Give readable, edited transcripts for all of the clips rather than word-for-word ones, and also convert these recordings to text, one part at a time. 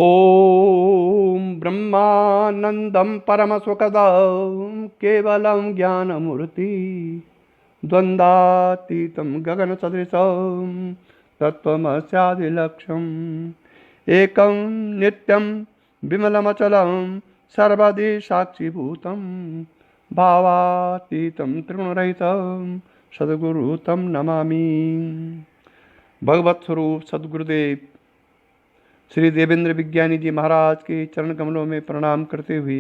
ॐ ब्रह्मानन्दं परमसुखदं केवलं ज्ञानमूर्ति द्वन्द्वातीतं गगनसदृशं तत्त्वमस्यादिलक्ष्यम् एकं नित्यं विमलमचलं सर्वदि साक्षीभूतं भावातीतं त्रिगुणरहितं सद्गुरु तं नमामि। भगवत स्वरूप सद्गुरुदेव श्री देवेंद्र विज्ञानी जी महाराज के चरण कमलों में प्रणाम करते हुए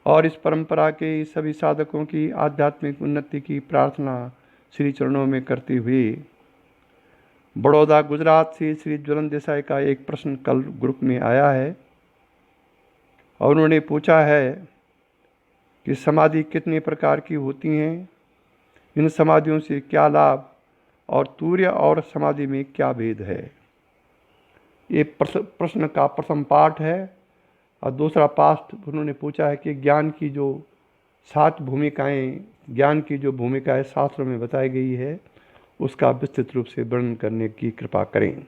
और इस परंपरा के सभी साधकों की आध्यात्मिक उन्नति की प्रार्थना श्री चरणों में करते हुए बड़ौदा गुजरात से श्री ज्वलन देसाई का एक प्रश्न कल ग्रुप में आया है और उन्होंने पूछा है कि समाधि कितने प्रकार की होती हैं, इन समाधियों से क्या लाभ और तूर्य और समाधि में क्या भेद है। ये प्रश्न का प्रथम पाठ है और दूसरा पाठ उन्होंने पूछा है कि ज्ञान की जो 7 भूमिकाएं, ज्ञान की जो भूमिकाएं शास्त्रों में बताई गई है उसका विस्तृत रूप से वर्णन करने की कृपा करें।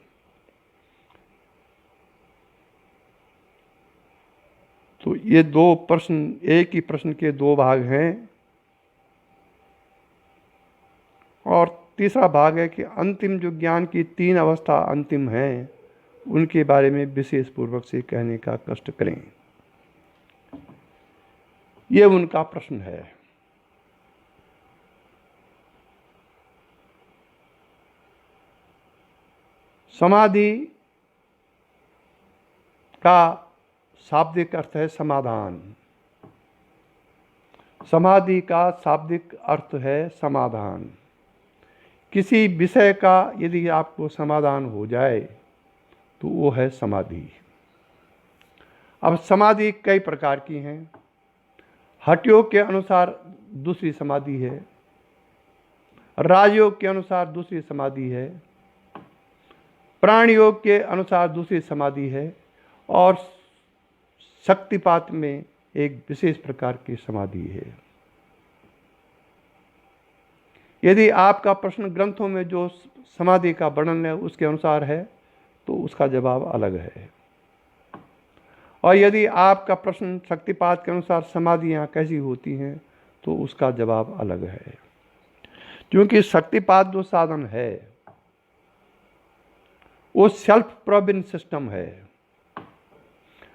तो ये 2 प्रश्न, एक ही प्रश्न के 2 भाग हैं और तीसरा भाग है कि अंतिम जो ज्ञान की 3 अवस्था अंतिम हैं उनके बारे में विशेष पूर्वक से कहने का कष्ट करें। ये उनका प्रश्न है। समाधि का शाब्दिक अर्थ है समाधान। समाधि का शाब्दिक अर्थ है समाधान। किसी विषय का यदि आपको समाधान हो जाए तो वो है समाधि। अब समाधि कई प्रकार की हैं। हठयोग के अनुसार दूसरी समाधि है, राजयोग के अनुसार दूसरी समाधि है, प्राण योग के अनुसार दूसरी समाधि है और शक्तिपात में एक विशेष प्रकार की समाधि है। यदि आपका प्रश्न ग्रंथों में जो समाधि का वर्णन है उसके अनुसार है तो उसका जवाब अलग है, और यदि आपका प्रश्न शक्तिपात के अनुसार समाधियाँ कैसी होती हैं तो उसका जवाब अलग है। क्योंकि शक्तिपात जो साधन है वो सेल्फ प्रोविन सिस्टम है।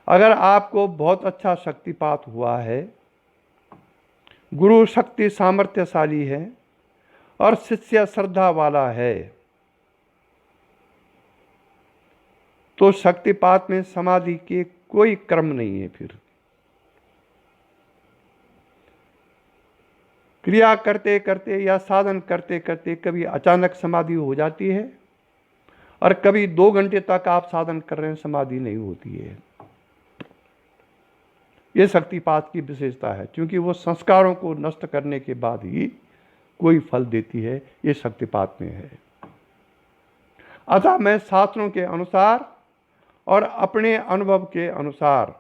अगर आपको बहुत अच्छा शक्तिपात हुआ है, गुरु शक्ति सामर्थ्यशाली है और शिष्य श्रद्धा वाला है तो शक्तिपात में समाधि के कोई क्रम नहीं है। फिर क्रिया करते करते या साधन करते करते कभी अचानक समाधि हो जाती है और कभी 2 घंटे तक आप साधन कर रहे हैं, समाधि नहीं होती है। ये शक्तिपात की विशेषता है, क्योंकि वो संस्कारों को नष्ट करने के बाद ही कोई फल देती है। ये शक्तिपात में है। अतः मैं शास्त्रों के अनुसार और अपने अनुभव के अनुसार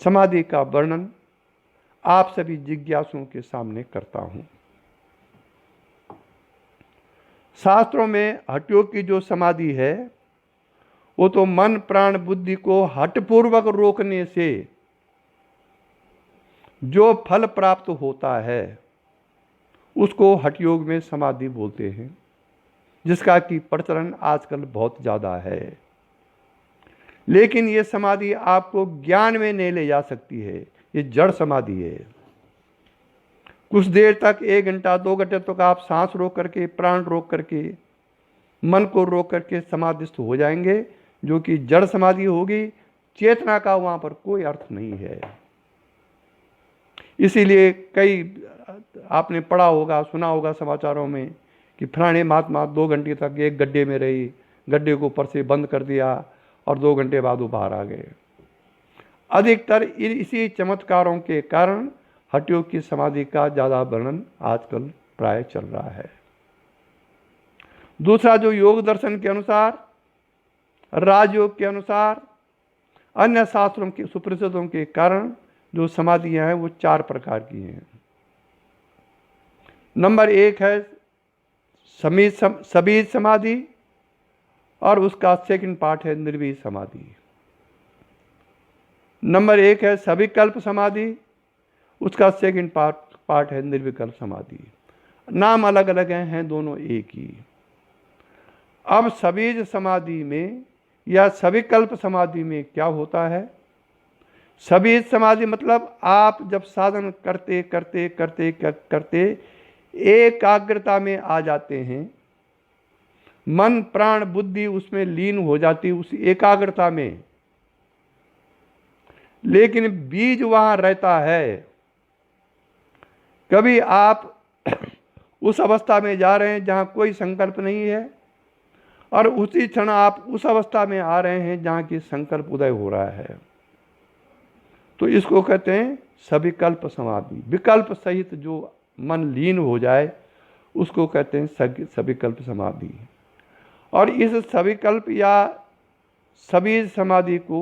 समाधि का वर्णन आप सभी जिज्ञासुओं के सामने करता हूं। शास्त्रों में हठयोग की जो समाधि है वो तो मन प्राण बुद्धि को हठपूर्वक रोकने से जो फल प्राप्त होता है उसको हठयोग में समाधि बोलते हैं, जिसका कि प्रचलन आजकल बहुत ज़्यादा है। लेकिन ये समाधि आपको ज्ञान में नहीं ले जा सकती है। ये जड़ समाधि है। कुछ देर तक 1 घंटा 2 घंटे तक आप सांस रोक करके, प्राण रोक करके, मन को रोक करके समाधिस्थ हो जाएंगे, जो कि जड़ समाधि होगी। चेतना का वहाँ पर कोई अर्थ नहीं है। इसीलिए कई आपने पढ़ा होगा, सुना होगा समाचारों में कि फलाने महात्मा 2 घंटे तक एक गड्ढे में रही, गड्ढे को ऊपर से बंद कर दिया और 2 घंटे बाद वो बाहर आ गए। अधिकतर इसी चमत्कारों के कारण हठयोग की समाधि का ज़्यादा वर्णन आजकल प्राय चल रहा है। दूसरा, जो योग दर्शन के अनुसार, राजयोग के अनुसार, अन्य शास्त्रों के सुप्रसिद्धों के कारण जो समाधियाँ हैं वो 4 प्रकार की हैं। नंबर 1 है सबीज समाधि, और उसका सेकंड पार्ट है निर्विकल्प समाधि। नंबर 1 है सविकल्प समाधि, उसका सेकंड पार्ट है निर्विकल्प समाधि। नाम अलग अलग हैं, दोनों एक ही। अब सबीज समाधि में या सविकल्प समाधि में क्या होता है? सबीज समाधि मतलब आप जब साधन करते करते करते करते एकाग्रता में आ जाते हैं, मन प्राण बुद्धि उसमें लीन हो जाती उस एकाग्रता में, लेकिन बीज वहां रहता है। कभी आप उस अवस्था में जा रहे हैं जहां कोई संकल्प नहीं है, और उसी क्षण आप उस अवस्था में आ रहे हैं जहां की संकल्प उदय हो रहा है, तो इसको कहते हैं सविकल्प समाधि। विकल्प सहित जो मन लीन हो जाए उसको कहते हैं सविकल्प समाधि। और इस सविकल्प या सबीज समाधि को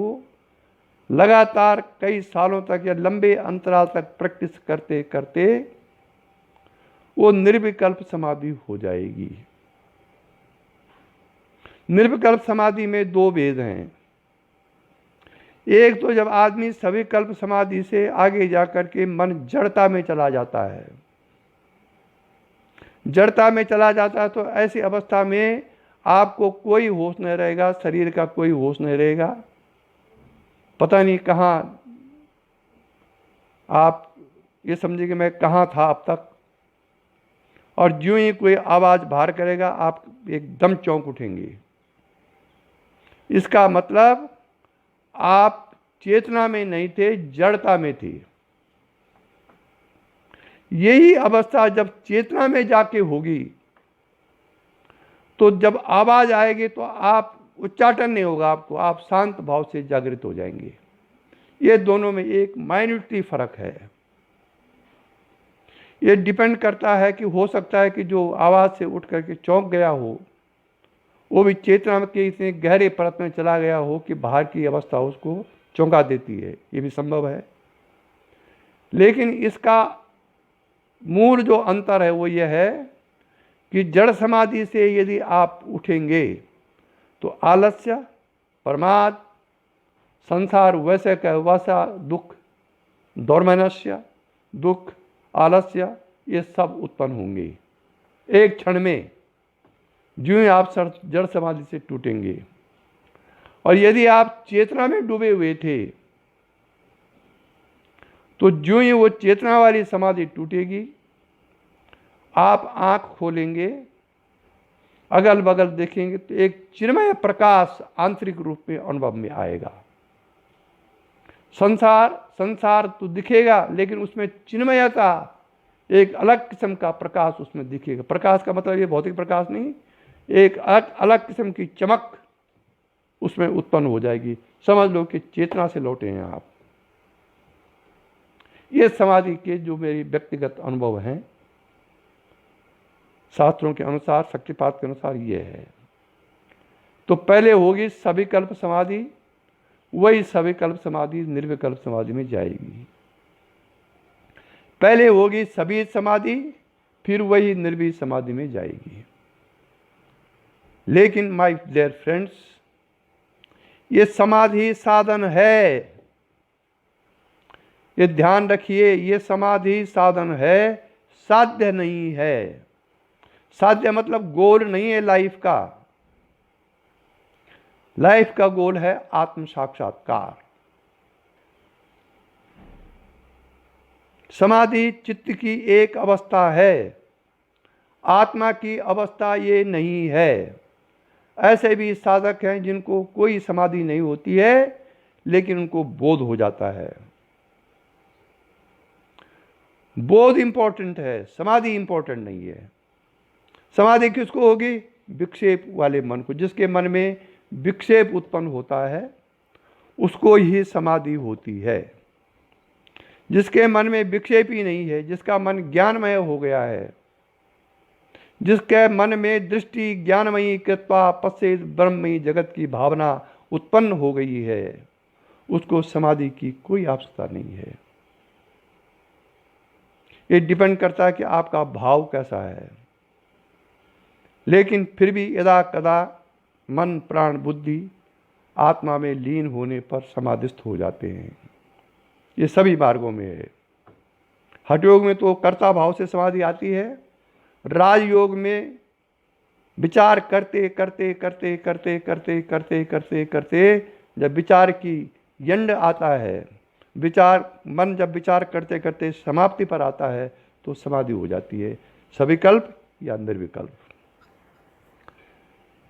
लगातार कई सालों तक या लंबे अंतराल तक प्रैक्टिस करते करते वो निर्विकल्प समाधि हो जाएगी। निर्विकल्प समाधि में 2 भेद हैं। एक तो जब आदमी सविकल्प समाधि से आगे जाकर के मन जड़ता में चला जाता है, जड़ता में चला जाता है, तो ऐसी अवस्था में आपको कोई होश नहीं रहेगा, शरीर का कोई होश नहीं रहेगा, पता नहीं कहाँ आप ये समझिए कि मैं कहाँ था अब तक। और ज्यों ही कोई आवाज़ बाहर करेगा आप एकदम चौंक उठेंगे। इसका मतलब आप चेतना में नहीं थे, जड़ता में थे। यही अवस्था जब चेतना में जाके होगी तो जब आवाज आएगी तो आप उच्चाटन नहीं होगा आपको, आप शांत भाव से जागृत हो जाएंगे। ये दोनों में एक माइन्यूटली फर्क है। ये डिपेंड करता है कि हो सकता है कि जो आवाज से उठ करके चौंक गया हो वो भी चेतना के इतने गहरे परत में चला गया हो कि बाहर की अवस्था उसको चौंका देती है, ये भी संभव है। लेकिन इसका मूल जो अंतर है वो ये है कि जड़ समाधि से यदि आप उठेंगे तो आलस्य, प्रमाद, संसार वैसे का वैसा दुख, दौर्मनस्य, दुख, आलस्य, ये सब उत्पन्न होंगे एक क्षण में, जो ही आप जड़ समाधि से टूटेंगे। और यदि आप चेतना में डूबे हुए थे तो जो ही वो चेतना वाली समाधि टूटेगी, आप आंख खोलेंगे, अगल बगल देखेंगे तो एक चिन्मय प्रकाश आंतरिक रूप में अनुभव में आएगा। संसार तो दिखेगा लेकिन उसमें चिन्मयता, एक अलग किस्म का प्रकाश उसमें दिखेगा। प्रकाश का मतलब ये भौतिक प्रकाश नहीं, एक अलग किस्म की चमक उसमें उत्पन्न हो जाएगी। समझ लो कि चेतना से लौटे हैं आप। ये समाधि के जो मेरी व्यक्तिगत अनुभव हैं, शास्त्रों के अनुसार, शक्तिपात के अनुसार ये है। तो पहले होगी सविकल्प समाधि, वही सविकल्प समाधि निर्विकल्प समाधि में जाएगी। पहले होगी सबीज समाधि, फिर वही निर्विकल्प समाधि में जाएगी। लेकिन माय डियर फ्रेंड्स, ये समाधि साधन है, ये ध्यान रखिए, ये समाधि साधन है, साध्य नहीं है। साध्य मतलब गोल नहीं है लाइफ का। लाइफ का गोल है आत्म साक्षात्कार। समाधि चित्त की एक अवस्था है, आत्मा की अवस्था ये नहीं है। ऐसे भी साधक हैं जिनको कोई समाधि नहीं होती है लेकिन उनको बोध हो जाता है। बोध इंपॉर्टेंट है, समाधि इंपॉर्टेंट नहीं है। समाधि किसको होगी? विक्षेप वाले मन को। जिसके मन में विक्षेप उत्पन्न होता है उसको ही समाधि होती है। जिसके मन में विक्षेप ही नहीं है, जिसका मन ज्ञानमय हो गया है, जिसके मन में दृष्टि ज्ञानमयी कृत्वा पश्येत् ब्रह्ममयी जगत की भावना उत्पन्न हो गई है, उसको समाधि की कोई आवश्यकता नहीं है। ये डिपेंड करता है कि आपका भाव कैसा है। लेकिन फिर भी यदा कदा मन प्राण बुद्धि आत्मा में लीन होने पर समाधिस्थ हो जाते हैं। ये सभी मार्गों में है। हठ योग में तो कर्ता भाव से समाधि आती है। राजयोग में विचार करते करते करते करते करते करते करते करते जब विचार की यंड आता है, मन जब विचार करते करते समाप्ति पर आता है तो समाधि हो जाती है, सविकल्प या निर्विकल्प।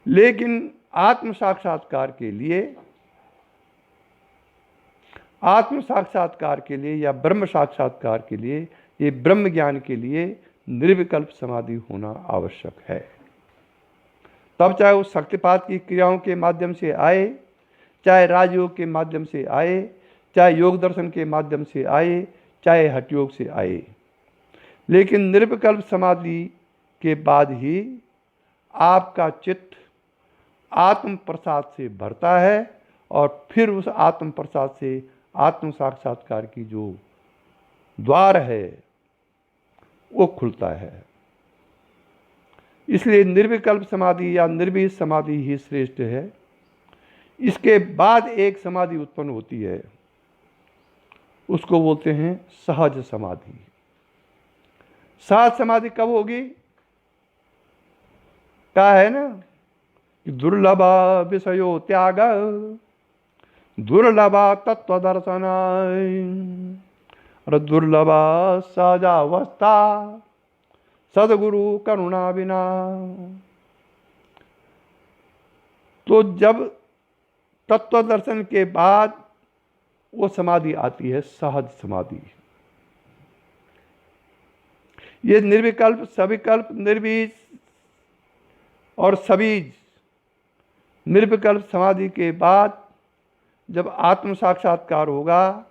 लेकिन आत्म साक्षात्कार के लिए या ब्रह्म साक्षात्कार के लिए, ये ब्रह्म ज्ञान के लिए निर्विकल्प समाधि होना आवश्यक है। तब चाहे वो शक्तिपात की क्रियाओं के माध्यम से आए, चाहे राजयोग के माध्यम से आए, चाहे योग दर्शन के माध्यम से आए, चाहे हठ योग से आए, लेकिन निर्विकल्प समाधि के बाद ही आपका चित्त आत्म प्रसाद से भरता है और फिर उस आत्म प्रसाद से आत्म साक्षात्कार की जो द्वार है वो खुलता है। इसलिए निर्विकल्प समाधि या निर्विष समाधि ही श्रेष्ठ है। इसके बाद एक समाधि उत्पन्न होती है, उसको बोलते हैं सहज समाधि। सहज समाधि कब होगी? क्या है ना, दुर्लभ विषयो त्याग दुर्लभ तत्व दर्शन और दुर्लभ सहजावस्था सदगुरु करुणा बिना। तो जब तत्व दर्शन के बाद वो समाधि आती है सहज समाधि। ये निर्विकल्प, सविकल्प, निर्बीज और सबीज निर्विकल्प समाधि के बाद जब आत्म साक्षात्कार होगा,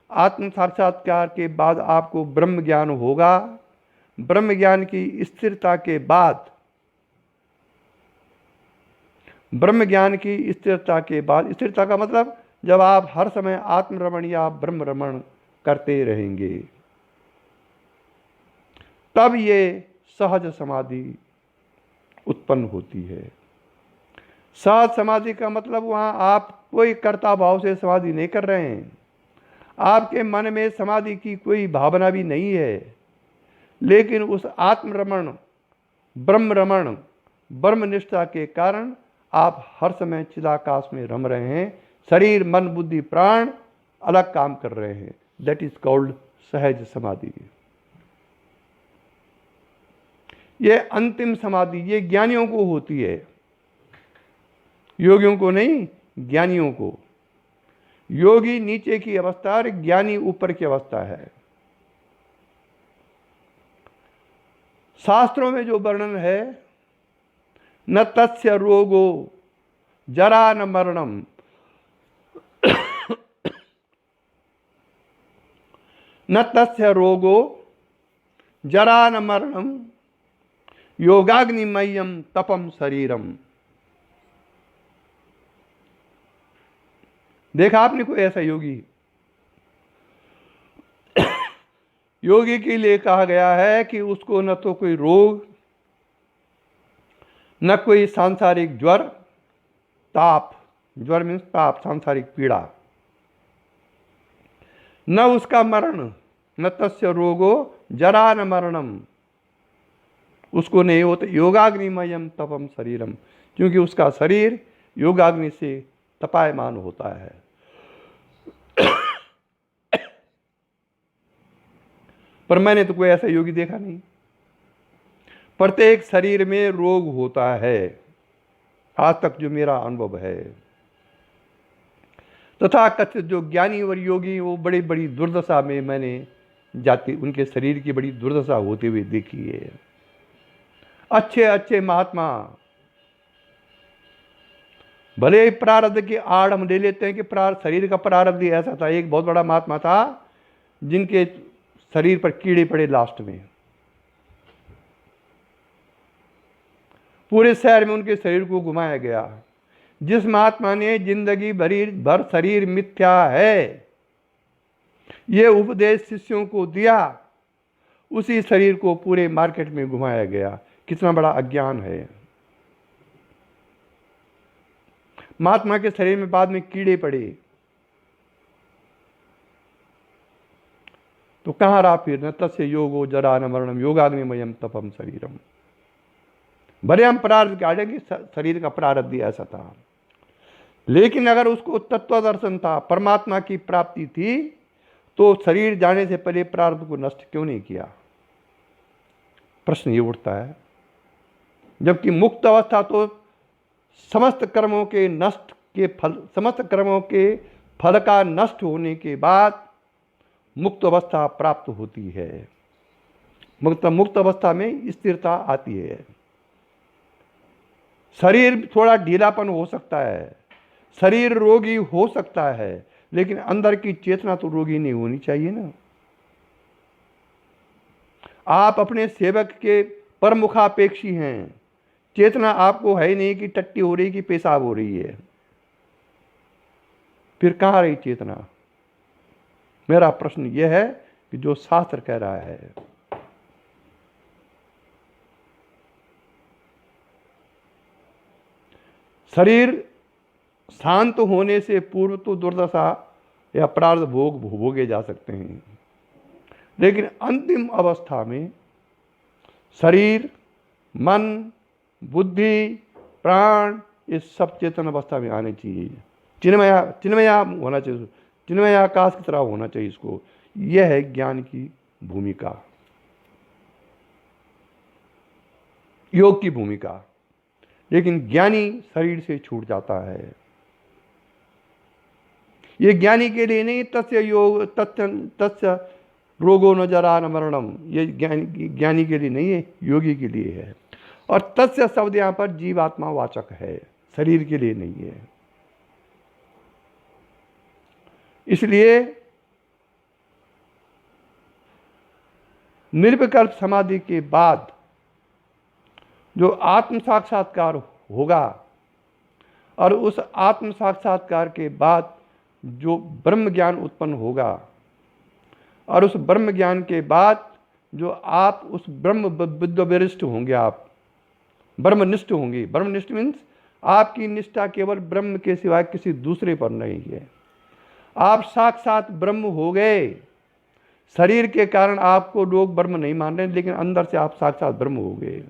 आत्म साक्षात्कार के बाद आपको ब्रह्म ज्ञान होगा। ब्रह्म ज्ञान की स्थिरता के बाद, ब्रह्म ज्ञान की स्थिरता के बाद, स्थिरता का मतलब जब आप हर समय आत्मरमण या ब्रह्म रमण करते रहेंगे, तब ये सहज समाधि उत्पन्न होती है। सहज समाधि का मतलब वहाँ आप कोई कर्ता भाव से समाधि नहीं कर रहे हैं, आपके मन में समाधि की कोई भावना भी नहीं है, लेकिन उस आत्मरमण, ब्रह्म रमण, ब्रह्मनिष्ठा के कारण आप हर समय चिदाकाश में रम रहे हैं। शरीर, मन, बुद्धि, प्राण अलग काम कर रहे हैं। दैट इज कॉल्ड सहज समाधि। ये अंतिम समाधि ये ज्ञानियों को होती है, योगियों को नहीं, ज्ञानियों को। योगी नीचे की अवस्था और ज्ञानी ऊपर की अवस्था है। शास्त्रों में जो वर्णन है, न तस्य रोगो जरा न मरणम न तस्य रोगो जरा न मरणम योगाग्निमयम तपम शरीरम। देखा आपने कोई ऐसा योगी? योगी के लिए कहा गया है कि उसको न तो कोई रोग, न कोई सांसारिक ज्वर, ताप, ज्वर मीन्स ताप, सांसारिक पीड़ा, न उसका मरण, न तस्य रोगो जरा न मरणम, उसको नहीं होता। योगाग्निमयम तपम शरीरम, क्योंकि उसका शरीर योगाग्नि से तपायमान होता है। पर मैंने तो कोई ऐसा योगी देखा नहीं। प्रत्येक शरीर में रोग होता है, आज तक जो मेरा अनुभव है। तथा कथित जो ज्ञानी और योगी वो बड़ी बड़ी दुर्दशा में मैंने जाती, उनके शरीर की बड़ी दुर्दशा होते हुए देखी है। अच्छे अच्छे महात्मा, भले ही प्रारब्ध की आड़ हम ले लेते हैं कि शरीर का प्रारब्ध ही ऐसा था। एक बहुत बड़ा महात्मा था जिनके शरीर पर कीड़े पड़े, लास्ट में पूरे शहर में उनके शरीर को घुमाया गया। जिस महात्मा ने जिंदगी भर शरीर मिथ्या है ये उपदेश शिष्यों को दिया, उसी शरीर को पूरे मार्केट में घुमाया गया। कितना बड़ा अज्ञान है। महात्मा के शरीर में बाद में कीड़े पड़े तो कहाँ रहा फिर? न तस्य योगो जरा न मरणम योगाग्निमयम तपम शरीरम। भले हम प्रारब्ध के आगे शरीर का प्रारब्ध ही ऐसा था, लेकिन अगर उसको तत्व दर्शन था, परमात्मा की प्राप्ति थी, तो शरीर जाने से पहले प्रारब्ध को नष्ट क्यों नहीं किया? प्रश्न ये उठता है। जबकि मुक्त अवस्था तो समस्त कर्मों के नष्ट के फल, समस्त कर्मों के फल का नष्ट होने के बाद मुक्त अवस्था प्राप्त होती है। मुक्त अवस्था में स्थिरता आती है। शरीर थोड़ा ढीलापन हो सकता है, शरीर रोगी हो सकता है, लेकिन अंदर की चेतना तो रोगी नहीं होनी चाहिए ना। आप अपने सेवक के परमुखापेक्षी हैं, चेतना आपको है ही नहीं कि टट्टी हो रही कि पेशाब हो रही है, फिर कहाँ रही चेतना? मेरा प्रश्न यह है कि जो शास्त्र कह रहा है, शरीर शांत होने से पूर्व तो दुर्दशा या प्रारब्ध भोग भोगे जा सकते हैं, लेकिन अंतिम अवस्था में शरीर, मन, बुद्धि, प्राण, ये सब चेतन अवस्था में आने चाहिए। चिन्मया होना चाहिए, चिन्मय आकाश की तरह होना चाहिए इसको। यह है ज्ञान की भूमिका, योग की भूमिका। लेकिन ज्ञानी शरीर से छूट जाता है। ये ज्ञानी के लिए नहीं, तस्य रोगो न जरा न मरणम, ये ज्ञानी के लिए नहीं है, योगी के लिए है। और तस्य शब्द यहां पर जीवात्मा वाचक है, शरीर के लिए नहीं है। इसलिए निर्विकल्प समाधि के बाद जो आत्म साक्षात्कार होगा, और उस आत्म साक्षात्कार के बाद जो ब्रह्म ज्ञान उत्पन्न होगा, और उस ब्रह्म ज्ञान के बाद जो आप उस ब्रह्म विद्वरिष्ठ होंगे, आप ब्रह्मनिष्ठ होंगे। ब्रह्मनिष्ठ मीन्स आपकी निष्ठा केवल ब्रह्म के सिवाय किसी दूसरे पर नहीं है। आप साक्षात ब्रह्म हो गए। शरीर के कारण आपको लोग ब्रह्म नहीं मान रहे, लेकिन अंदर से आप साक्षात ब्रह्म हो गए।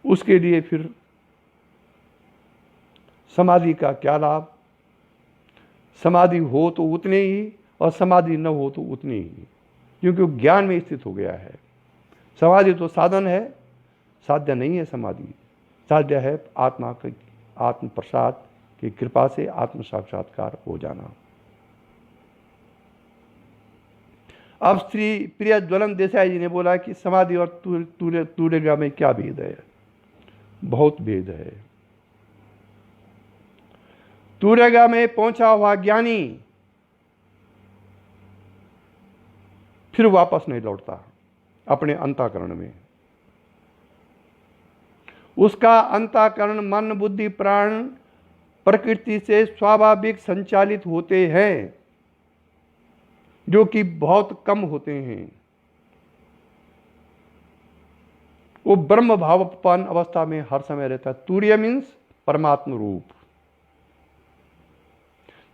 उसके लिए फिर समाधि का क्या लाभ? समाधि हो तो उतने ही, और समाधि न हो तो उतनी ही, क्योंकि वो ज्ञान में स्थित हो गया है। समाधि तो साधन है, साध्य नहीं है। समाधि साध्य है आत्मा के आत्म प्रसाद की कृपा से आत्म साक्षात्कार हो जाना। अब श्री प्रिय ज्वलन देसाई जी ने बोला कि समाधि और तुर्यगा में क्या भेद है? बहुत भेद है। तुर्यगा में पहुंचा हुआ ज्ञानी फिर वापस नहीं लौटता अपने अंतःकरण में। उसका अंतःकरण, मन, बुद्धि, प्राण प्रकृति से स्वाभाविक संचालित होते हैं, जो कि बहुत कम होते हैं। वो ब्रह्म भावपन अवस्था में हर समय रहता है। तुर्य मीन्स परमात्म रूप।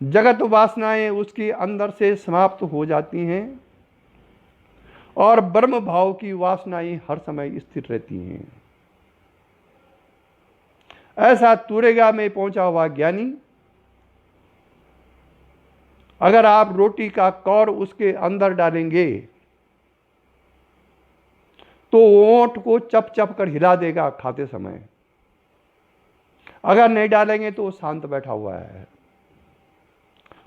जगत वासनाएं उसके अंदर से समाप्त हो जाती हैं, और ब्रह्म भाव की वासनाएं हर समय स्थिर रहती हैं। ऐसा तुर्यगा में पहुंचा हुआ ज्ञानी, अगर आप रोटी का कौर उसके अंदर डालेंगे तो ओंठ को चप चप कर हिला देगा खाते समय। अगर नहीं डालेंगे तो वो शांत बैठा हुआ है,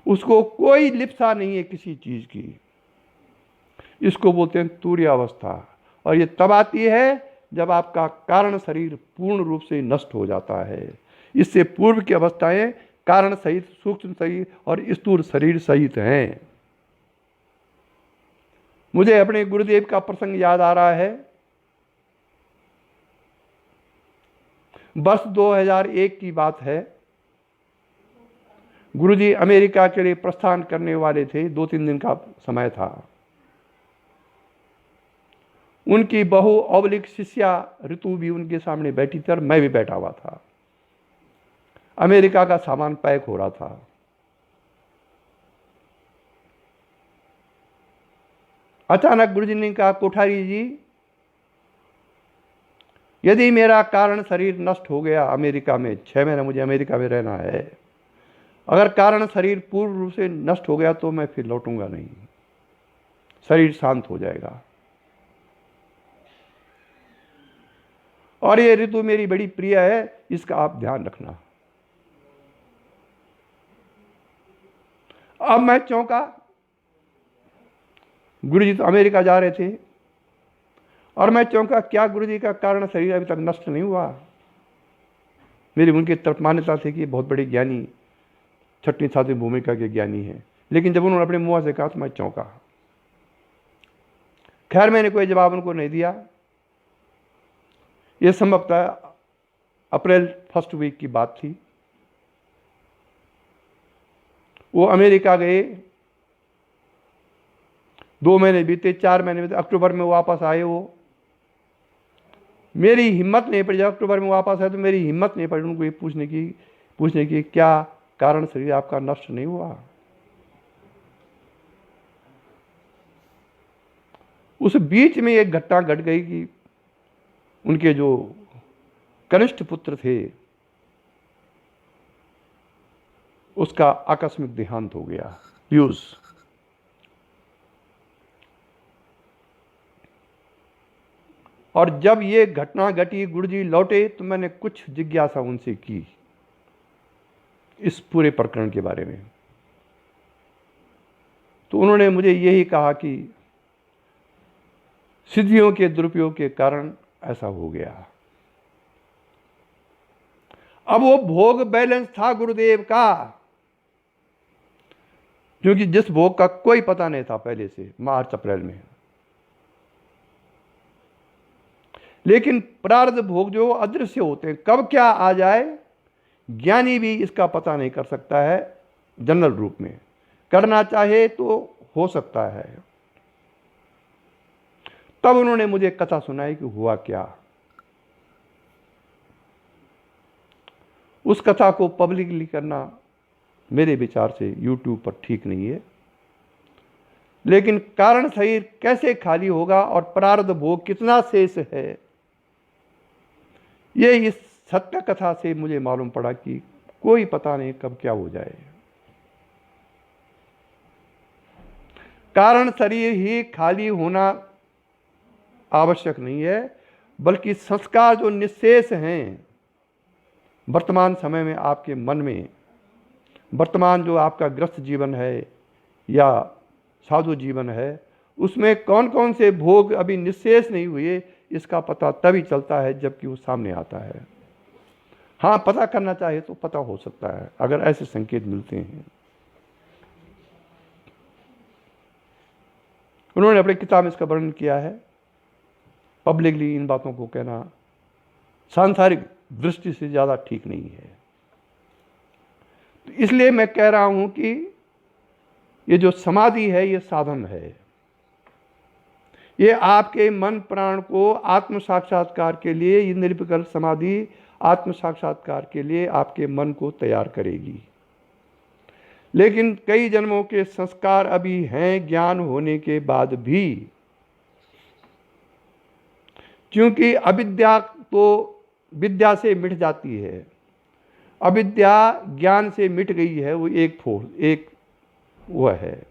उसको कोई लिप्सा नहीं है किसी चीज की। इसको बोलते हैं तुर्य अवस्था। और ये तब आती है जब आपका कारण शरीर पूर्ण रूप से नष्ट हो जाता है। इससे पूर्व की अवस्थाएं कारण सहित, सूक्ष्म शरीर और स्थूल शरीर सहित हैं। मुझे अपने गुरुदेव का प्रसंग याद आ रहा है। वर्ष 2001 की बात है। गुरुजी अमेरिका के लिए प्रस्थान करने वाले थे। 2-3 दिन का समय था। उनकी बहू औबलिक शिष्या ऋतु भी उनके सामने बैठी थी और मैं भी बैठा हुआ था। अमेरिका का सामान पैक हो रहा था। अचानक गुरु जी ने कहा, कोठारी जी, यदि मेरा कारण शरीर नष्ट हो गया अमेरिका में, 6 महीने मुझे अमेरिका में रहना है, अगर कारण शरीर पूर्ण रूप से नष्ट हो गया तो मैं फिर लौटूंगा नहीं, शरीर शांत हो जाएगा। और ये ऋतु मेरी बड़ी प्रिय है, इसका आप ध्यान रखना। अब मैं चौंका, गुरु जी तो अमेरिका जा रहे थे, और मैं चौंका, क्या गुरु जी का कारण शरीर अभी तक नष्ट नहीं हुआ? मेरी उनकी तरफ मान्यता थी कि बहुत बड़े ज्ञानी, 6वीं 7वीं भूमिका के ज्ञानी हैं, लेकिन जब उन्होंने अपने मुंह से कहा तो मैं चौंका। खैर, मैंने कोई जवाब उनको नहीं दिया। यह संभवतः अप्रैल फर्स्ट वीक की बात थी। वो अमेरिका गए, 2 महीने बीते, 4 महीने बीते, अक्टूबर में वापस आए। वो मेरी हिम्मत नहीं पड़ी, जब अक्टूबर में वापस आए तो मेरी हिम्मत नहीं पड़ी उनको ये पूछने की क्या कारण शरीर आपका नष्ट नहीं हुआ? उस बीच में एक घटना घट गई कि उनके जो कनिष्ठ पुत्र थे उसका आकस्मिक देहांत हो गया, पीयूष। और जब ये घटना घटी, गुरुजी लौटे, तो मैंने कुछ जिज्ञासा उनसे की इस पूरे प्रकरण के बारे में। तो उन्होंने मुझे यही कहा कि सिद्धियों के दुरुपयोग के कारण ऐसा हो गया। अब वो भोग बैलेंस था गुरुदेव का, क्योंकि जिस भोग का कोई पता नहीं था पहले से, मार्च अप्रैल में। लेकिन प्रारब्ध भोग जो अदृश्य होते हैं, कब क्या आ जाए ज्ञानी भी इसका पता नहीं कर सकता है। जनरल रूप में करना चाहे तो हो सकता है। तब उन्होंने मुझे कथा सुनाई कि हुआ क्या। उस कथा को पब्लिकली करना मेरे विचार से YouTube पर ठीक नहीं है, लेकिन कारण शरीर कैसे खाली होगा और प्रारब्ध भोग कितना शेष है, ये इस सत्य कथा से मुझे मालूम पड़ा कि कोई पता नहीं कब क्या हो जाए। कारण शरीर ही खाली होना आवश्यक नहीं है, बल्कि संस्कार जो निशेष हैं वर्तमान समय में आपके मन में, वर्तमान जो आपका ग्रस्त जीवन है या साधु जीवन है, उसमें कौन कौन से भोग अभी निशेष नहीं हुए, इसका पता तभी चलता है जबकि वो सामने आता है। हाँ, पता करना चाहे तो पता हो सकता है अगर ऐसे संकेत मिलते हैं। उन्होंने अपनी किताब में इसका वर्णन किया है। पब्लिकली इन बातों को कहना सांसारिक दृष्टि से ज़्यादा ठीक नहीं है। तो इसलिए मैं कह रहा हूं कि ये जो समाधि है ये साधन है। ये आपके मन प्राण को आत्म साक्षात्कार के लिए, ये निर्विकल्प समाधि आत्म साक्षात्कार के लिए आपके मन को तैयार करेगी। लेकिन कई जन्मों के संस्कार अभी हैं ज्ञान होने के बाद भी, क्योंकि अविद्या तो विद्या से मिट जाती है, अविद्या ज्ञान से मिट गई है, वो एक वह है,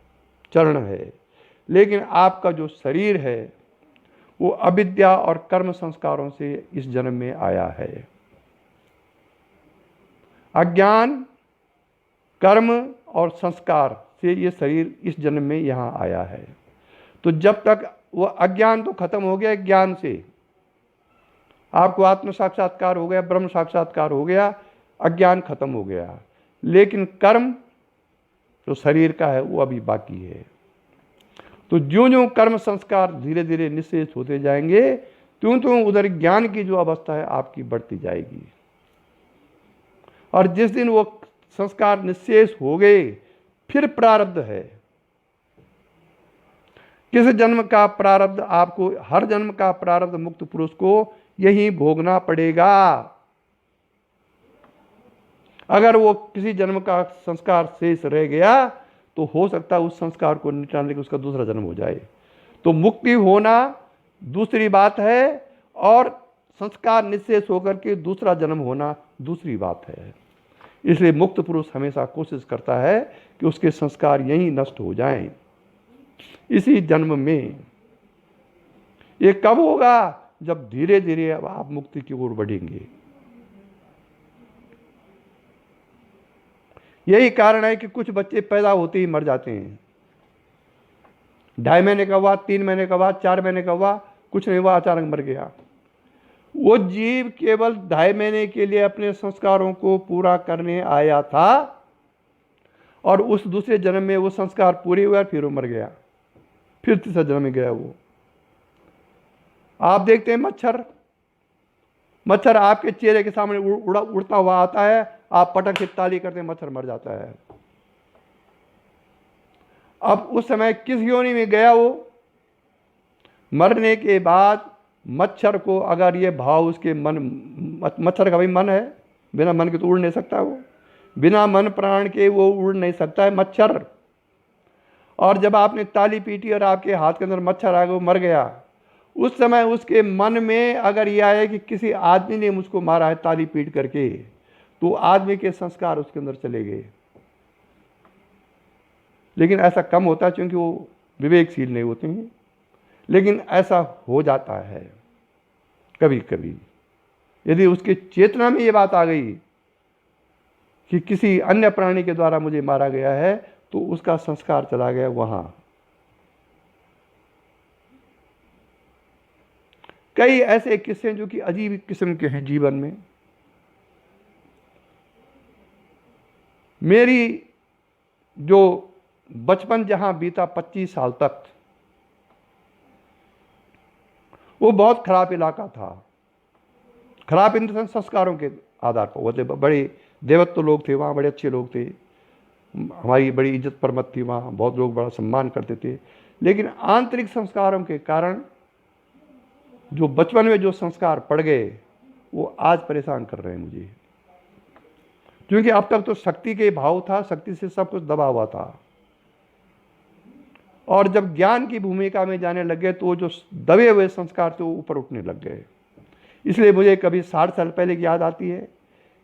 चरण है। लेकिन आपका जो शरीर है वो अविद्या और कर्म संस्कारों से इस जन्म में आया है। अज्ञान, कर्म और संस्कार से ये शरीर इस जन्म में यहाँ आया है। तो जब तक वो अज्ञान तो खत्म हो गया, ज्ञान से आपको आत्म साक्षात्कार हो गया, ब्रह्म साक्षात्कार हो गया, अज्ञान खत्म हो गया। लेकिन कर्म जो शरीर का है वो अभी बाकी है। तो ज्यों ज्यों कर्म संस्कार धीरे धीरे निशेष होते जाएंगे, त्यों त्यों उधर ज्ञान की जो अवस्था है आपकी बढ़ती जाएगी। और जिस दिन वो संस्कार निशेष हो गए, फिर प्रारब्ध है। किस जन्म का प्रारब्ध आपको, हर जन्म का प्रारब्ध मुक्त पुरुष को यही भोगना पड़ेगा। अगर वो किसी जन्म का संस्कार शेष रह गया तो हो सकता है उस संस्कार को निटाने के उसका दूसरा जन्म हो जाए। तो मुक्ति होना दूसरी बात है और संस्कार निशेष होकर के दूसरा जन्म होना दूसरी बात है। इसलिए मुक्त पुरुष हमेशा कोशिश करता है कि उसके संस्कार यहीं नष्ट हो जाएं इसी जन्म में। ये कब होगा? जब धीरे धीरे अब आप मुक्ति की ओर बढ़ेंगे। यही कारण है कि कुछ बच्चे पैदा होते ही मर जाते हैं। 2.5 महीने का हुआ, 3 महीने का हुआ, 4 महीने का हुआ, कुछ नहीं हुआ, अचानक मर गया। वो जीव केवल 2.5 महीने के लिए अपने संस्कारों को पूरा करने आया था और उस दूसरे जन्म में वो संस्कार पूरे हुए, फिर वो मर गया, फिर तीसरा जन्म में गया वो। आप देखते हैं मच्छर आपके चेहरे के सामने उड़ता हुआ आता है, आप पटक से ताली करते हैं, मच्छर मर जाता है। अब उस समय किस योनि में गया वो? मरने के बाद मच्छर को अगर ये भाव उसके मन, मच्छर का भी मन है, बिना मन के तो उड़ नहीं सकता वो, बिना मन प्राण के वो उड़ नहीं सकता है मच्छर। और जब आपने ताली पीटी और आपके हाथ के अंदर मच्छर आ गया, वो मर गया, उस समय उसके मन में अगर यह आया कि किसी आदमी ने मुझको मारा है ताली पीट करके, तो आदमी के संस्कार उसके अंदर चले गए। लेकिन ऐसा कम होता है क्योंकि वो विवेकशील नहीं होते हैं, लेकिन ऐसा हो जाता है कभी कभी। यदि उसके चेतना में ये बात आ गई कि किसी अन्य प्राणी के द्वारा मुझे मारा गया है, तो उसका संस्कार चला गया वहां। कई ऐसे किस्से जो कि अजीब किस्म के हैं जीवन में। मेरी जो बचपन जहां बीता 25 साल तक, वो बहुत खराब इलाका था। खराब इन संस्कारों के आधार पर होते, बड़े देवत्व लोग थे वहाँ, बड़े अच्छे लोग थे, हमारी बड़ी इज्जत परमत थी वहाँ, बहुत लोग बड़ा सम्मान करते थे। लेकिन आंतरिक संस्कारों के कारण जो बचपन में जो संस्कार पड़ गए वो आज परेशान कर रहे हैं मुझे। क्योंकि अब तक तो शक्ति के भाव था, शक्ति से सब कुछ दबा हुआ था, और जब ज्ञान की भूमिका में जाने लग गए तो जो दबे हुए संस्कार थे वो ऊपर उठने लग गए। इसलिए मुझे कभी 60 साल पहले की याद आती है,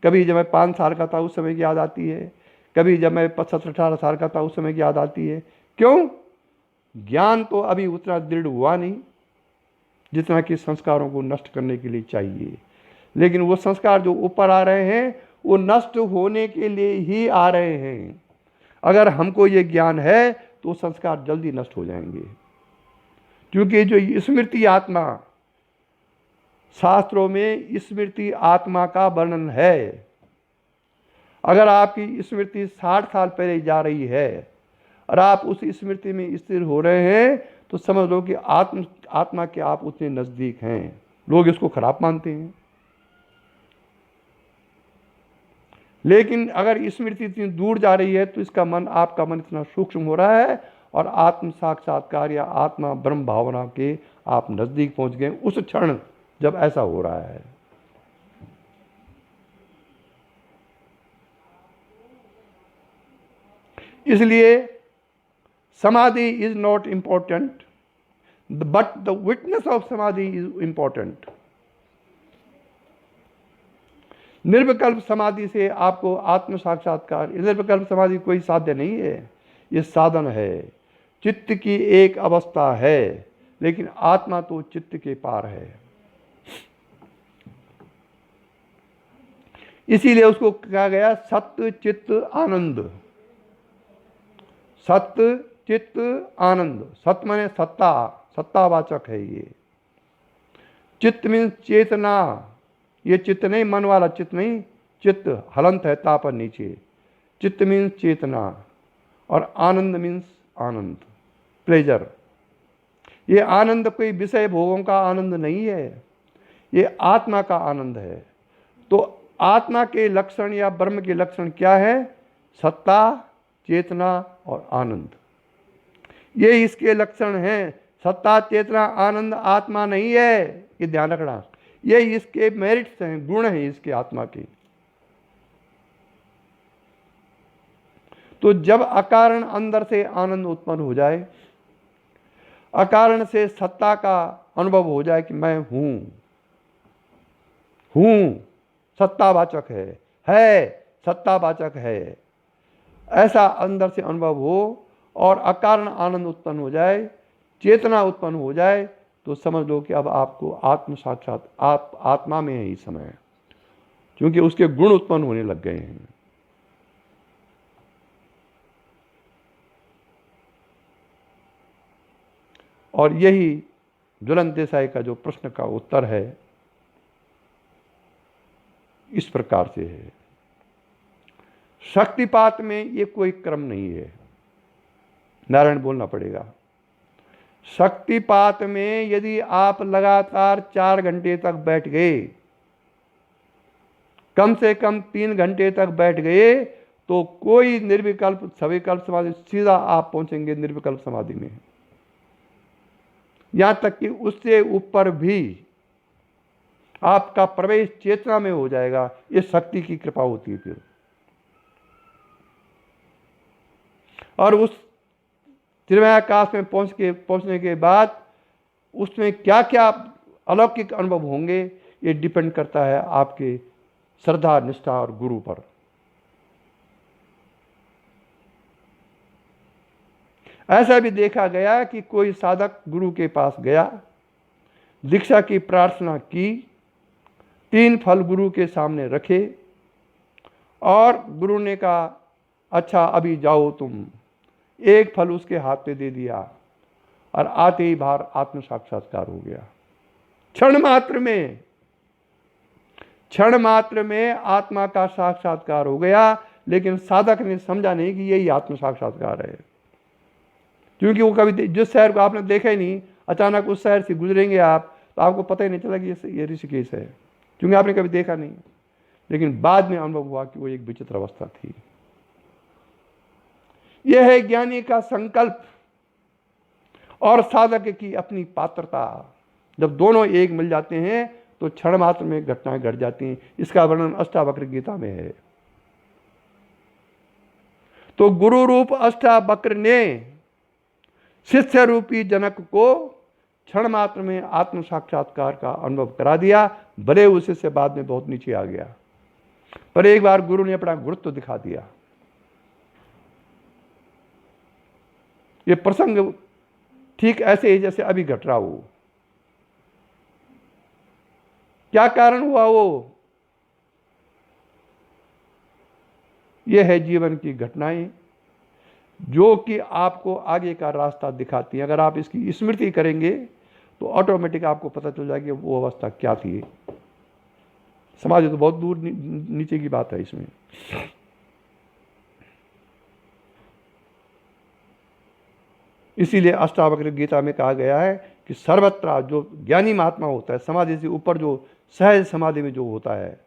कभी जब मैं 5 साल का था उस समय की याद आती है, कभी जब मैं 17-18 साल का था उस समय की याद आती है। क्यों? ज्ञान तो अभी उतना दृढ़ हुआ नहीं जितना कि संस्कारों को नष्ट करने के लिए चाहिए। लेकिन वो संस्कार जो ऊपर आ रहे हैं वो नष्ट होने के लिए ही आ रहे हैं। अगर हमको ये ज्ञान है तो संस्कार जल्दी नष्ट हो जाएंगे। क्योंकि जो स्मृति आत्मा, शास्त्रों में स्मृति आत्मा का वर्णन है। अगर आपकी स्मृति 60 साल पहले जा रही है और आप उस स्मृति में स्थिर हो रहे हैं तो समझ लो कि आत्मा के आप उतने नजदीक हैं। लोग इसको खराब मानते हैं, लेकिन अगर स्मृति इतनी दूर जा रही है तो इसका मन, आपका मन इतना सूक्ष्म हो रहा है और आत्म साक्षात्कार या आत्मा ब्रह्म भावना के आप नजदीक पहुंच गए उस क्षण जब ऐसा हो रहा है। इसलिए समाधि is not important, but the witness of समाधि इज इंपॉर्टेंट। निर्विकल्प समाधि से आपको आत्म साक्षात्कार, निर्विकल्प समाधि कोई साध्य नहीं है, ये साधन है, चित्त की एक अवस्था है, लेकिन आत्मा तो चित्त के पार है। इसीलिए उसको कहा गया सत्य चित्त आनंद। सत्य चित्त आनंद, सत्य माने सत्ता, सत्तावाचक है ये। चित्त मीन्स चेतना, ये चित्त नहीं मन वाला चित्त नहीं, चित्त हलंत है ता पर नीचे, चित्त मीन्स चेतना, और आनंद मीन्स आनंद, प्लेजर। ये आनंद कोई विषय भोगों का आनंद नहीं है, ये आत्मा का आनंद है। तो आत्मा के लक्षण या ब्रह्म के लक्षण क्या है? सत्ता, चेतना और आनंद, ये इसके लक्षण हैं। सत्ता, चेतना, आनंद आत्मा नहीं है, ये ध्यान रखना। ये इसके मेरिट्स हैं, गुण हैं इसके आत्मा के। तो जब अकारण अंदर से आनंद उत्पन्न हो जाए, अकारण से सत्ता का अनुभव हो जाए कि मैं हूं, सत्तावाचक है, सत्तावाचक है, ऐसा अंदर से अनुभव हो और अकारण आनंद उत्पन्न हो जाए, चेतना उत्पन्न हो जाए, तो समझ लो कि अब आपको आत्म साक्षात, आप आत्मा में है इस समय, क्योंकि उसके गुण उत्पन्न होने लग गए हैं। और यही ज्वलन देसाई का जो प्रश्न का उत्तर है, इस प्रकार से है। शक्तिपात में ये कोई क्रम नहीं है, नारायण बोलना पड़ेगा। शक्तिपात में यदि आप लगातार 4 घंटे तक बैठ गए, कम से कम 3 घंटे तक बैठ गए, तो कोई निर्विकल्प सविकल्प समाधि, सीधा आप पहुंचेंगे निर्विकल्प समाधि में। यहां तक कि उससे ऊपर भी आपका प्रवेश चेतना में हो जाएगा। ये शक्ति की कृपा होती है फिर। और उस त्रिमयाकाश में पहुंचने के बाद उसमें क्या क्या अलौकिक अनुभव होंगे, ये डिपेंड करता है आपके श्रद्धा, निष्ठा और गुरु पर। ऐसा भी देखा गया कि कोई साधक गुरु के पास गया, दीक्षा की प्रार्थना की, 3 फल गुरु के सामने रखे और गुरु ने कहा अच्छा अभी जाओ तुम, 1 फल उसके हाथ पे दे दिया और आते ही बाहर आत्म साक्षात्कार हो गया। क्षण मात्र में आत्मा का साक्षात्कार हो गया। लेकिन साधक ने समझा नहीं कि यही आत्म साक्षात्कार है, क्योंकि वो कभी जिस शहर को आपने देखा ही नहीं, अचानक उस शहर से गुजरेंगे आप तो आपको पता ही नहीं चला कि ये ऋषिकेश है, क्योंकि आपने कभी देखा नहीं। लेकिन बाद में अनुभव हुआ कि वो एक विचित्र अवस्था थी। यह है ज्ञानी का संकल्प और साधक की अपनी पात्रता। जब दोनों एक मिल जाते हैं तो क्षण मात्र में घटनाएं घट जाती हैं। इसका वर्णन अष्टावक्र गीता में है। तो गुरु रूप अष्टावक्र ने शिष्य रूपी जनक को क्षण मात्र में आत्म साक्षात्कार का अनुभव करा दिया। भले उस शिष्य बाद में बहुत नीचे आ गया, पर एक बार गुरु ने अपना गुरुत्व दिखा दिया। ये प्रसंग ठीक ऐसे ही जैसे अभी घट रहा हो। क्या कारण हुआ वो? ये है जीवन की घटनाएं जो कि आपको आगे का रास्ता दिखाती हैं। अगर आप इसकी स्मृति करेंगे तो ऑटोमेटिक आपको पता चल जाएगी वो अवस्था क्या थी। समाज तो बहुत दूर नीचे की बात है इसमें। इसीलिए अष्टावक्र गीता में कहा गया है कि सर्वत्र जो ज्ञानी महात्मा होता है, समाधि से ऊपर जो सहज समाधि में जो होता है,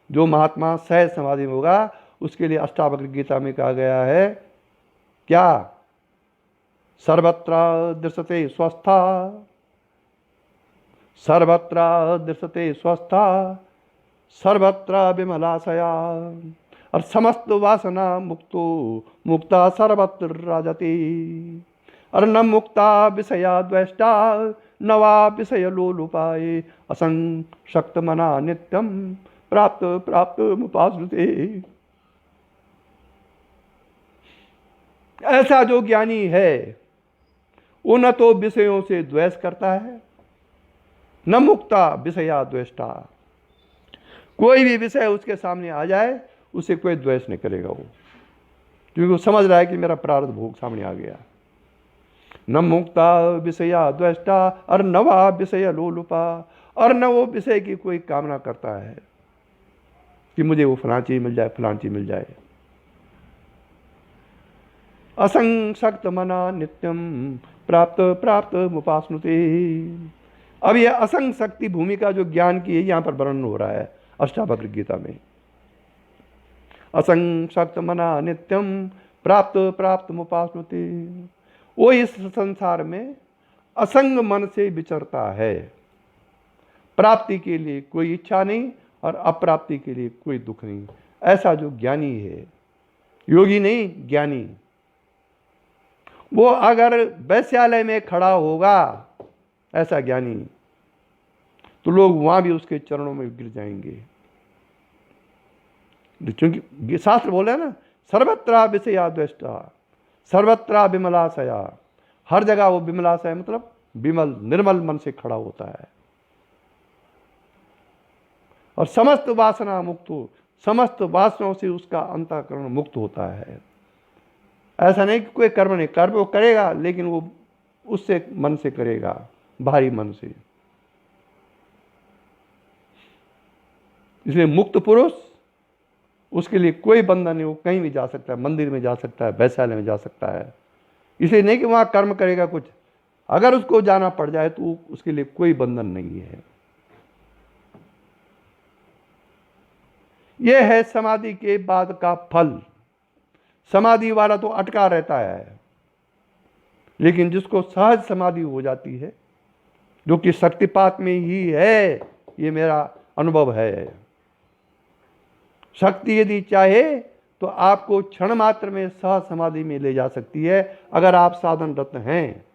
जो महात्मा सहज समाधि में होगा, उसके लिए अष्टावक्र गीता में कहा गया है क्या? सर्वत्र दृश्यते स्वस्था, सर्वत्र दृश्यते स्वस्था, सर्वत्र विमलाशया, और समस्त वासना मुक्ता सर्वत्र राजति, और न मुक्ता विषया द्वेष्टा नवा विषय लोलुपाए, असंशक्त मना नित्यम प्राप्त मुपाश्रुते। ऐसा जो ज्ञानी है वो न तो विषयों से द्वेष करता है, न मुक्ता विषया द्वेष्टा। कोई भी विषय उसके सामने आ जाए उसे कोई द्वेष नहीं करेगा वो, क्योंकि वो समझ रहा है कि मेरा प्रारब्ध भोग सामने आ गया। न मुक्ता विषया द्वेष्टा और नवा विषय लोलुपा, और न वो विषय की कोई कामना करता है कि मुझे वो फलां चीज मिल जाए, फलां चीज मिल जाए। असंशक्त मना नित्यम प्राप्त मुपास्नुते। अब यह असंग शक्ति भूमिका जो ज्ञान की है यहां पर वर्णन हो रहा है अष्टावक्र गीता में। असंशक्त मना नित्यम प्राप्त मुपास्नुते। वो इस संसार में असंग मन से विचरता है। प्राप्ति के लिए कोई इच्छा नहीं और अप्राप्ति के लिए कोई दुख नहीं। ऐसा जो ज्ञानी है योगी नहीं, ज्ञानी। वो अगर वैश्यालय में खड़ा होगा ऐसा ज्ञानी, तो लोग वहां भी उसके चरणों में गिर जाएंगे। क्योंकि शास्त्र बोले ना, सर्वत्र विषया द्वेष्टा सर्वत्र विमलाशया। हर जगह वो विमलाशय मतलब विमल निर्मल मन से खड़ा होता है। और समस्त वासना मुक्त हो, समस्त वासनाओं से उसका अंतःकरण मुक्त होता है। ऐसा नहीं कि कोई कर्म नहीं, कर्म वो करेगा लेकिन वो उससे मन से करेगा, भारी मन से। इसलिए मुक्त पुरुष, उसके लिए कोई बंधन नहीं, वो कहीं भी जा सकता है, मंदिर में जा सकता है, वैश्यालय में जा सकता है। इसलिए नहीं कि वहां कर्म करेगा कुछ, अगर उसको जाना पड़ जाए तो उसके लिए कोई बंधन नहीं है। यह है समाधि के बाद का फल। समाधि वाला तो अटका रहता है, लेकिन जिसको सहज समाधि हो जाती है, जो कि शक्तिपात में ही है, ये मेरा अनुभव है। शक्ति यदि चाहे तो आपको क्षण मात्र में सहज समाधि में ले जा सकती है, अगर आप साधनरत हैं।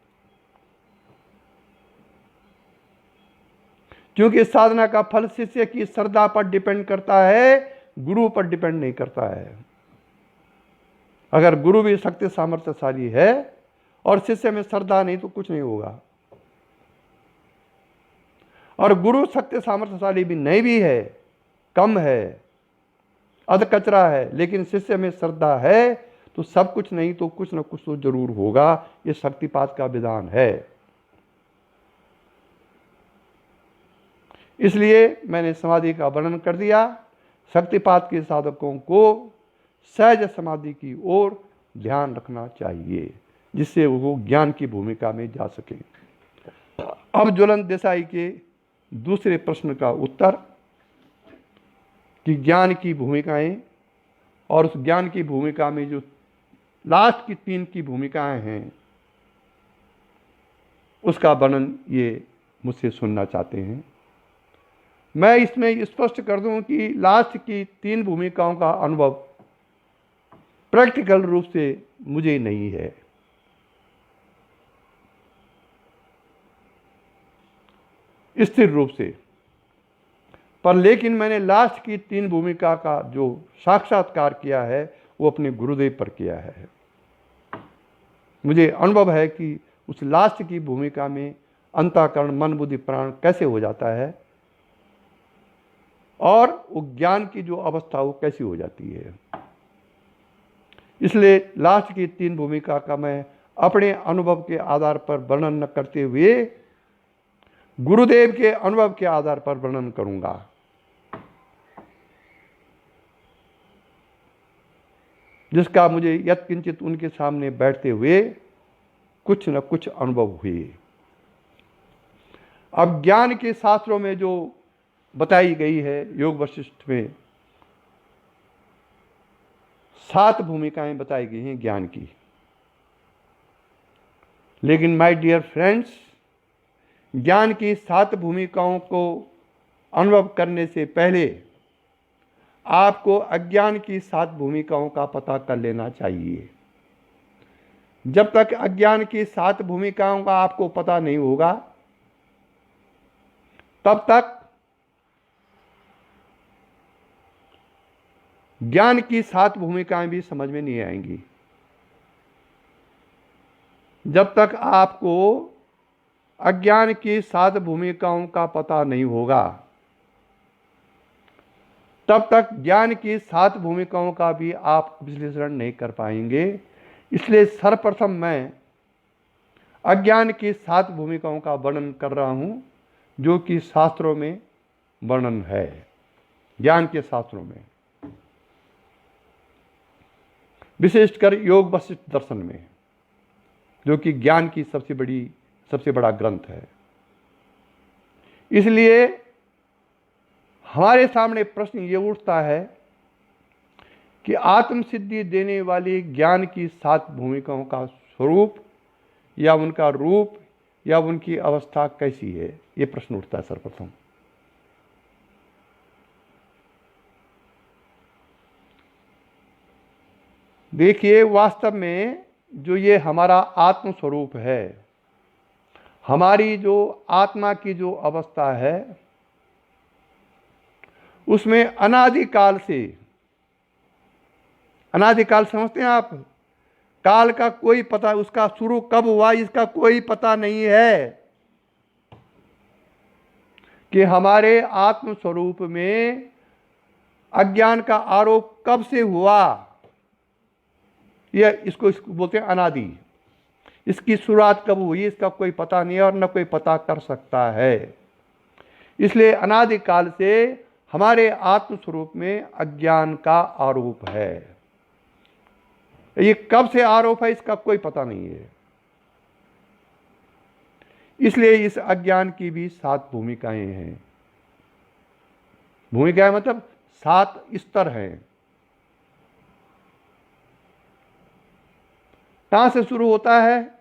क्योंकि साधना का फल शिष्य की श्रद्धा पर डिपेंड करता है, गुरु पर डिपेंड नहीं करता है। अगर गुरु भी शक्ति सामर्थ्यशाली है और शिष्य में श्रद्धा नहीं तो कुछ नहीं होगा। और गुरु शक्ति सामर्थ्यशाली भी नहीं भी है, कम है, अध कचरा है, लेकिन शिष्य में श्रद्धा है तो सब कुछ नहीं तो कुछ न कुछ तो जरूर होगा। ये शक्तिपात का विधान है। इसलिए मैंने समाधि का वर्णन कर दिया। शक्तिपात के साधकों को सहज समाधि की ओर ध्यान रखना चाहिए, जिससे वो ज्ञान की भूमिका में जा सके। अब ज्वलन देसाई के दूसरे प्रश्न का उत्तर कि ज्ञान की भूमिकाएं, और उस ज्ञान की भूमिका में जो लास्ट की 3 की भूमिकाएं हैं, उसका वर्णन ये मुझसे सुनना चाहते हैं। मैं इसमें स्पष्ट कर दूं कि लास्ट की 3 भूमिकाओं का अनुभव प्रैक्टिकल रूप से मुझे नहीं है। स्थिर रूप से, पर लेकिन मैंने लास्ट की 3 भूमिका का जो साक्षात्कार किया है वो अपने गुरुदेव पर किया है। मुझे अनुभव है कि उस लास्ट की भूमिका में अंतःकरण मन बुद्धि प्राण कैसे हो जाता है, और वो ज्ञान की जो अवस्था वो कैसी हो जाती है। इसलिए लास्ट की 3 भूमिका का मैं अपने अनुभव के आधार पर वर्णन न करते हुए गुरुदेव के अनुभव के आधार पर वर्णन करूंगा। जिसका मुझे यत्किंचित उनके सामने बैठते हुए कुछ न कुछ अनुभव हुए। अब ज्ञान के शास्त्रों में जो बताई गई है, योग वशिष्ठ में 7 भूमिकाएं बताई गई हैं ज्ञान की। लेकिन माय डियर फ्रेंड्स, ज्ञान की 7 भूमिकाओं को अनुभव करने से पहले आपको अज्ञान की 7 भूमिकाओं का पता कर लेना चाहिए। जब तक अज्ञान की 7 भूमिकाओं का आपको पता नहीं होगा, तब तक ज्ञान की 7 भूमिकाएं भी समझ में नहीं आएंगी। जब तक आपको अज्ञान की 7 भूमिकाओं का पता नहीं होगा, तब तक ज्ञान की 7 भूमिकाओं का भी आप विश्लेषण नहीं कर पाएंगे। इसलिए सर्वप्रथम मैं अज्ञान की 7 भूमिकाओं का वर्णन कर रहा हूं, जो कि शास्त्रों में वर्णन है, ज्ञान के शास्त्रों में, विशेषकर योग वशिष्ठ दर्शन में, जो कि ज्ञान की सबसे बड़ा ग्रंथ है। इसलिए हमारे सामने प्रश्न ये उठता है कि आत्म सिद्धि देने वाली ज्ञान की 7 भूमिकाओं का स्वरूप या उनका रूप या उनकी अवस्था कैसी है, ये प्रश्न उठता है सर्वप्रथम। देखिए, वास्तव में जो ये हमारा आत्म स्वरूप है, हमारी जो आत्मा की जो अवस्था है, उसमें अनादिकाल से, अनादिकाल समझते हैं आप? काल का कोई पता, उसका शुरू कब हुआ इसका कोई पता नहीं है। कि हमारे आत्म स्वरूप में अज्ञान का आरोप कब से हुआ, यह इसको बोलते हैं अनादि। इसकी शुरुआत कब हुई इसका कोई पता नहीं है और न कोई पता कर सकता है। इसलिए अनादिकाल से हमारे आत्म स्वरूप में अज्ञान का आरोप है। ये कब से आरोप है इसका कोई पता नहीं है। इसलिए इस अज्ञान की भी 7 भूमिकाएं हैं। भूमिकाएं मतलब 7 स्तर हैं। कहां से शुरू होता है?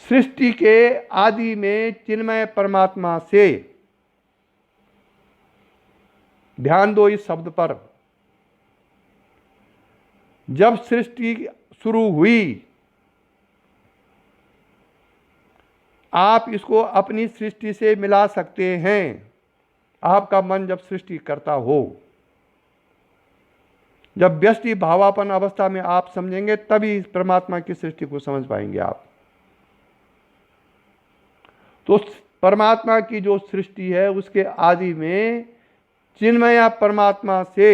सृष्टि के आदि में चिन्मय परमात्मा से। ध्यान दो इस शब्द पर। जब सृष्टि शुरू हुई, आप इसको अपनी सृष्टि से मिला सकते हैं। आपका मन जब सृष्टि करता हो, जब व्यष्टि भावापन अवस्था में आप समझेंगे, तभी परमात्मा की सृष्टि को समझ पाएंगे आप। तो परमात्मा की जो सृष्टि है उसके आदि में चिन्मय परमात्मा से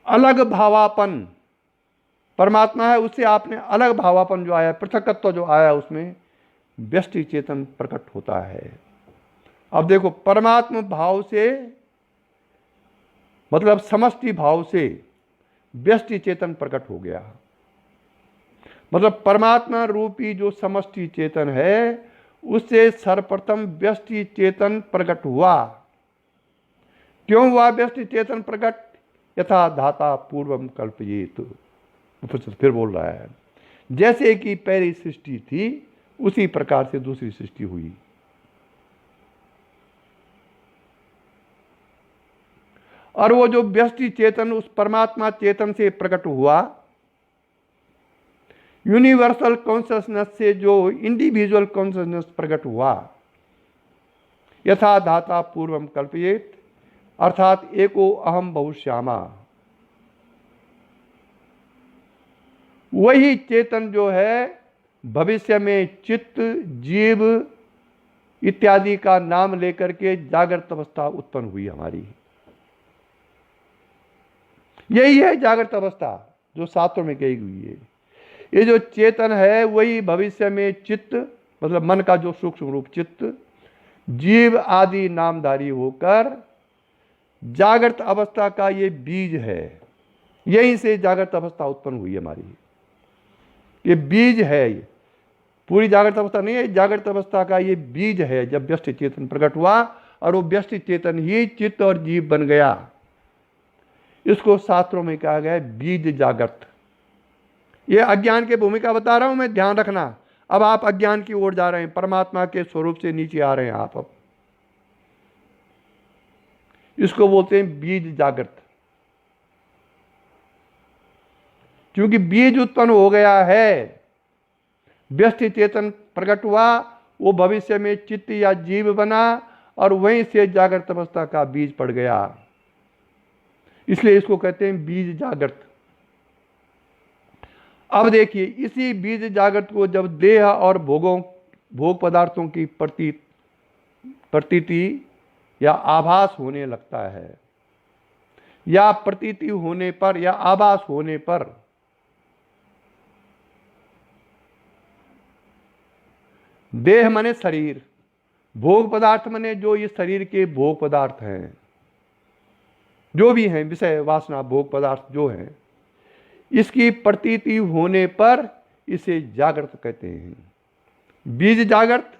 अलग भावापन परमात्मा है, उससे आपने अलग भावापन जो आया, पृथकत्व जो आया, उसमें व्यष्टि चेतन प्रकट होता है। अब देखो, परमात्मा भाव से मतलब समष्टि भाव से व्यष्टि चेतन प्रकट हो गया। मतलब परमात्मा रूपी जो समष्टि चेतन है, उससे सर्वप्रथम व्यष्टि चेतन प्रकट हुआ। क्यों हुआ व्यष्टि चेतन प्रकट? यथा धाता पूर्वम कल्पयेत। फिर बोल रहा है, जैसे कि पहली सृष्टि थी उसी प्रकार से दूसरी सृष्टि हुई। और वो जो व्यष्टि चेतन उस परमात्मा चेतन से प्रकट हुआ, यूनिवर्सल कॉन्शसनेस से जो इंडिविजुअल कॉन्शसनेस प्रकट हुआ, यथा धाता पूर्वम कल्पयेत, अर्थात एको अहम बहुश्यामा। वही चेतन जो है भविष्य में चित्त, जीव इत्यादि का नाम लेकर के जागृत अवस्था उत्पन्न हुई हमारी। यही है जागृत अवस्था जो शास्त्रों में कही हुई है। ये जो चेतन है वही भविष्य में चित्त, मतलब मन का जो सूक्ष्म रूप चित्त, जीव आदि नामधारी होकर जागृत अवस्था का ये बीज है। यहीं से जागृत अवस्था उत्पन्न हुई हमारी। ये बीज है, पूरी जागृत अवस्था नहीं है, जागृत अवस्था का ये बीज है। जब व्यष्टि चेतन प्रकट हुआ और वो व्यष्टि चेतन ही चित्त और जीव बन गया, इसको शास्त्रों में कहा गया है बीज जागृत। ये अज्ञान की भूमिका बता रहा हूं मैं, ध्यान रखना। अब आप अज्ञान की ओर जा रहे हैं, परमात्मा के स्वरूप से नीचे आ रहे हैं आप। अब इसको बोलते हैं बीज जागृत। क्योंकि बीज उत्पन्न हो गया है, व्यष्टि चेतन प्रकट हुआ, वो भविष्य में चित्त या जीव बना और वहीं से जागृत अवस्था का बीज पड़ गया। इसलिए इसको कहते हैं बीज जागृत। अब देखिए, इसी बीज जागृत को जब देह और भोग पदार्थों की प्रतीति या आभास होने लगता है, या प्रतीति होने पर या आभास होने पर देह मने शरीर, भोग पदार्थ मने जो ये शरीर के भोग पदार्थ हैं, जो भी हैं विषय वासना भोग पदार्थ जो हैं, इसकी प्रतीति होने पर इसे जागृत कहते हैं। बीज जागृत,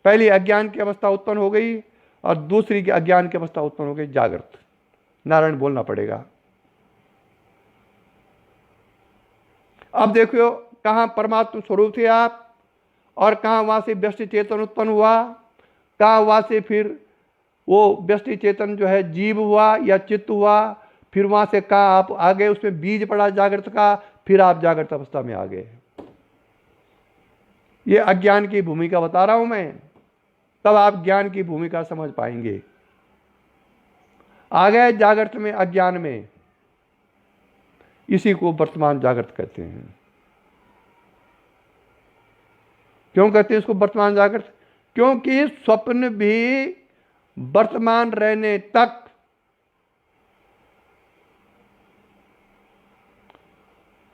पहली अज्ञान की अवस्था उत्पन्न हो गई और दूसरी की अज्ञान की अवस्था उत्पन्न हो गई जागृत। नारायण बोलना पड़ेगा। अब देखो, कहां परमात्मा स्वरूप थे आप और कहां वहां से व्यष्टि चेतन उत्पन्न हुआ, कहां वहां से फिर वो व्यष्टि चेतन जो है जीव हुआ या चित्त हुआ, फिर वहां से कहाँ आप आ गए, उसमें बीज पड़ा जागृत का, फिर आप जागृत अवस्था में आ गए। ये अज्ञान की भूमिका बता रहा हूं मैं, तब आप ज्ञान की भूमिका समझ पाएंगे। आ गए जागृत में अज्ञान में, इसी को वर्तमान जागृत कहते हैं। क्यों कहते हैं इसको वर्तमान जागृत? क्योंकि स्वप्न भी वर्तमान रहने तक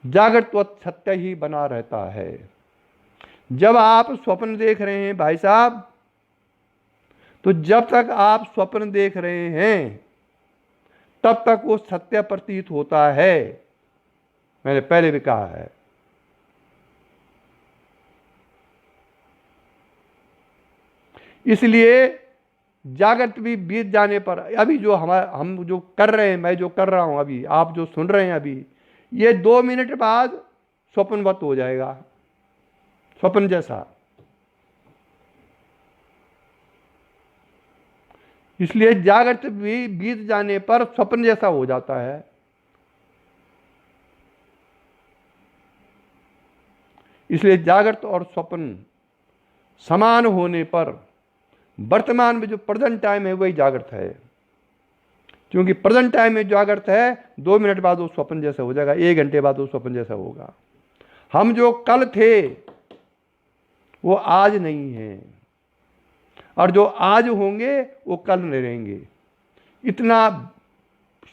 जागृत सत्य ही बना रहता है। जब आप स्वप्न देख रहे हैं भाई साहब, तो जब तक आप स्वप्न देख रहे हैं तब तक वो सत्य प्रतीत होता है। मैंने पहले भी कहा है। इसलिए जागृत भी बीत जाने पर, अभी जो हम जो कर रहे हैं, मैं जो कर रहा हूं अभी, आप जो सुन रहे हैं अभी, ये 2 मिनट बाद स्वप्नवत हो जाएगा, स्वप्न जैसा। इसलिए जागृत भी बीत जाने पर स्वप्न जैसा हो जाता है। इसलिए जागृत और स्वप्न समान होने पर वर्तमान में जो प्रेजेंट टाइम है वही जागृत है। क्योंकि प्रेजेंट टाइम में जागृत है, 2 मिनट बाद वो स्वप्न जैसा हो जाएगा, 1 घंटे बाद वो स्वप्न जैसा होगा। हम जो कल थे वो आज नहीं है, और जो आज होंगे वो कल नहीं रहेंगे। इतना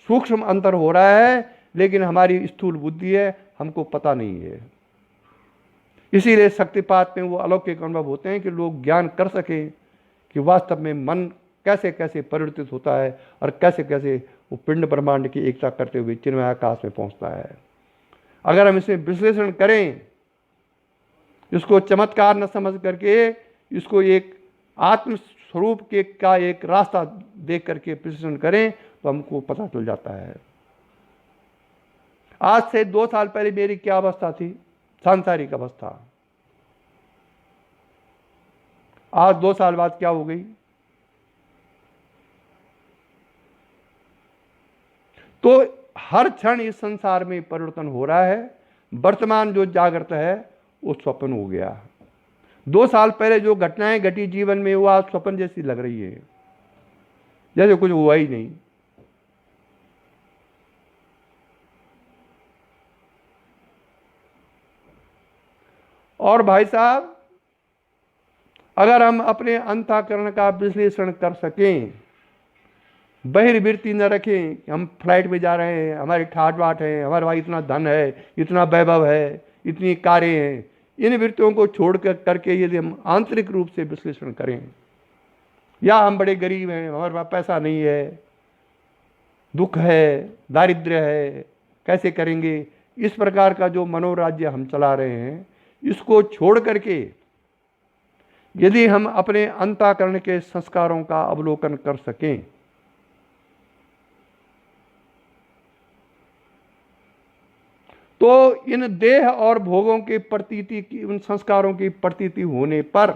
सूक्ष्म अंतर हो रहा है, लेकिन हमारी स्थूल बुद्धि है, हमको पता नहीं है। इसीलिए शक्तिपात में वो अलौकिक अनुभव होते हैं कि लोग ज्ञान कर सकें कि वास्तव में मन कैसे कैसे परिवर्तित होता है और कैसे कैसे वो पिंड ब्रह्मांड की एकता करते हुए चिन्मय आकाश में पहुंचता है। अगर हम इसे विश्लेषण करें, इसको चमत्कार न समझ करके, इसको एक आत्म स्वरूप के का एक रास्ता देख करके विश्लेषण करें, तो हमको पता चल जाता है। आज से 2 साल पहले मेरी क्या अवस्था थी, सांसारिक अवस्था। आज 2 साल बाद क्या हो गई? तो हर क्षण इस संसार में परिवर्तन हो रहा है। वर्तमान जो जागृत है वो स्वप्न हो गया। 2 साल पहले जो घटनाएं घटी जीवन में, वो आज स्वप्न जैसी लग रही है, जैसे कुछ हुआ ही नहीं। और भाई साहब, अगर हम अपने अंतःकरण का विश्लेषण कर सकें, बहिर्वृत्ति न रखें, हम फ्लाइट में जा रहे हैं, हमारी ठाट बाट है, हमारे पास इतना धन है, इतना वैभव है, इतनी कारें हैं, इन वृत्तियों को छोड़ कर करके यदि हम आंतरिक रूप से विश्लेषण करें, या हम बड़े गरीब हैं, हमारे पास पैसा नहीं है, दुख है, दारिद्र्य है, कैसे करेंगे, इस प्रकार का जो मनोराज्य हम चला रहे हैं, इसको छोड़ करके यदि हम अपने अंतःकरण के संस्कारों का अवलोकन कर सकें, तो इन देह और भोगों के प्रतीति की, उन संस्कारों की प्रतीति होने पर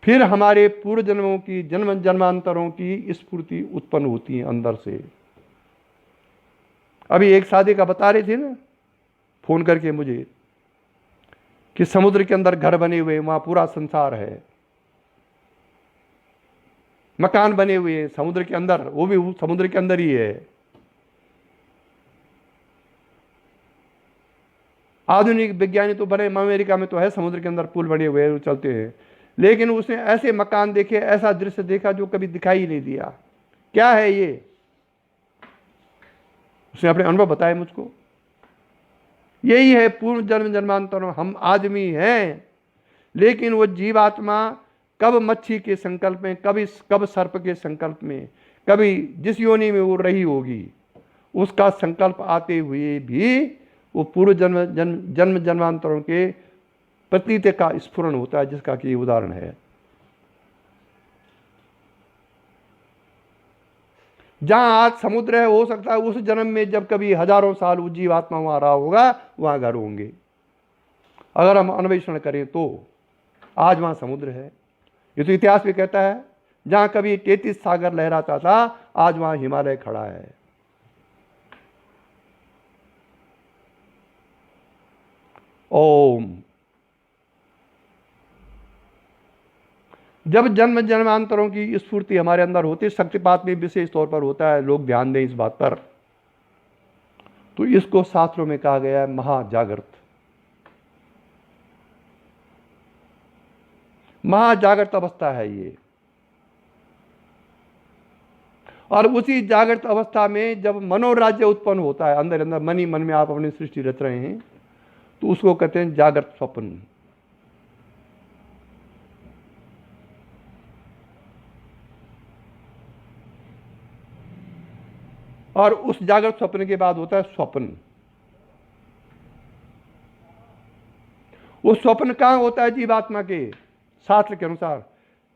फिर हमारे पूर्व जन्मों की, जन्म जन्मांतरों की स्फूर्ति उत्पन्न होती है अंदर से। अभी एक शादी का बता रहे थे ना फोन करके मुझे, कि समुद्र के अंदर घर बने हुए, वहां पूरा संसार है, मकान बने हुए हैं समुद्र के अंदर, वो भी समुद्र के अंदर ही है। आधुनिक विज्ञानी तो बने, अमेरिका में तो है समुद्र के अंदर पुल बने हुए हैं, चलते हैं, लेकिन उसने ऐसे मकान देखे, ऐसा दृश्य देखा जो कभी दिखाई ही नहीं दिया। क्या है ये? उसने अपने अनुभव बताए मुझको। यही है पूर्व जन्म जन्मांतर। हम आदमी हैं, लेकिन वो जीवात्मा कब मच्छी के संकल्प में, कब सर्प के संकल्प में, कभी जिस योनि में वो रही होगी, उसका संकल्प आते हुए भी वो पूर्व जन्म जन्मांतरों के प्रतीत का स्फुरण होता है, जिसका कि उदाहरण है। जहां आज समुद्र है, हो सकता है उस जन्म में जब कभी हजारों साल वो जीवात्मा वहां रहा होगा, वहां घर होंगे। अगर हम अन्वेषण करें तो आज वहां समुद्र है। ये तो इतिहास भी कहता है, जहां कभी 33 सागर लहराता था, आज वहां हिमालय खड़ा है। ओम। जब जन्म जन्मांतरों की स्फूर्ति हमारे अंदर होती है, शक्तिपात में विशेष तौर पर होता है, लोग ध्यान दें इस बात पर, तो इसको शास्त्रों में कहा गया है महाजागृत। महाजागृत अवस्था है ये। और उसी जागृत अवस्था में जब मनोराज्य उत्पन्न होता है, अंदर अंदर मन ही मन में आप अपनी सृष्टि रच रहे हैं, तो उसको कहते हैं जागृत स्वप्न। और उस जागृत स्वप्न के बाद होता है स्वप्न। वो स्वप्न कहां होता है जीवात्मा के? शास्त्र के अनुसार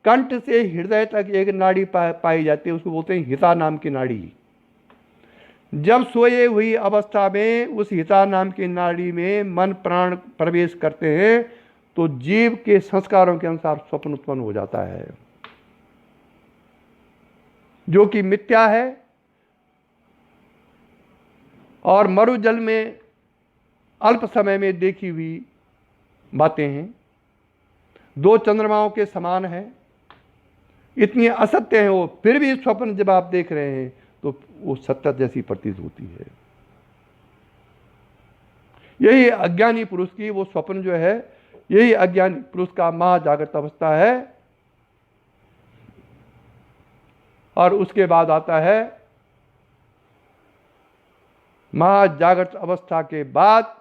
कंठ से हृदय तक एक नाड़ी पाई जाती है, उसको बोलते हैं हिता नाम की नाड़ी। जब सोए हुई अवस्था में उस हिता नाम की नाड़ी में मन प्राण प्रवेश करते हैं, तो जीव के संस्कारों के अनुसार स्वप्न उत्पन्न हो जाता है, जो कि मिथ्या है और मरुजल में अल्प समय में देखी हुई बातें हैं। 2 चंद्रमाओं के समान है, इतनी असत्य है वो, फिर भी स्वप्न जब आप देख रहे हैं तो वो सत्य जैसी प्रतीत होती है। यही अज्ञानी पुरुष की वो स्वप्न जो है, यही अज्ञानी पुरुष का महाजागृत अवस्था है। और उसके बाद आता है महाजागृत अवस्था के बाद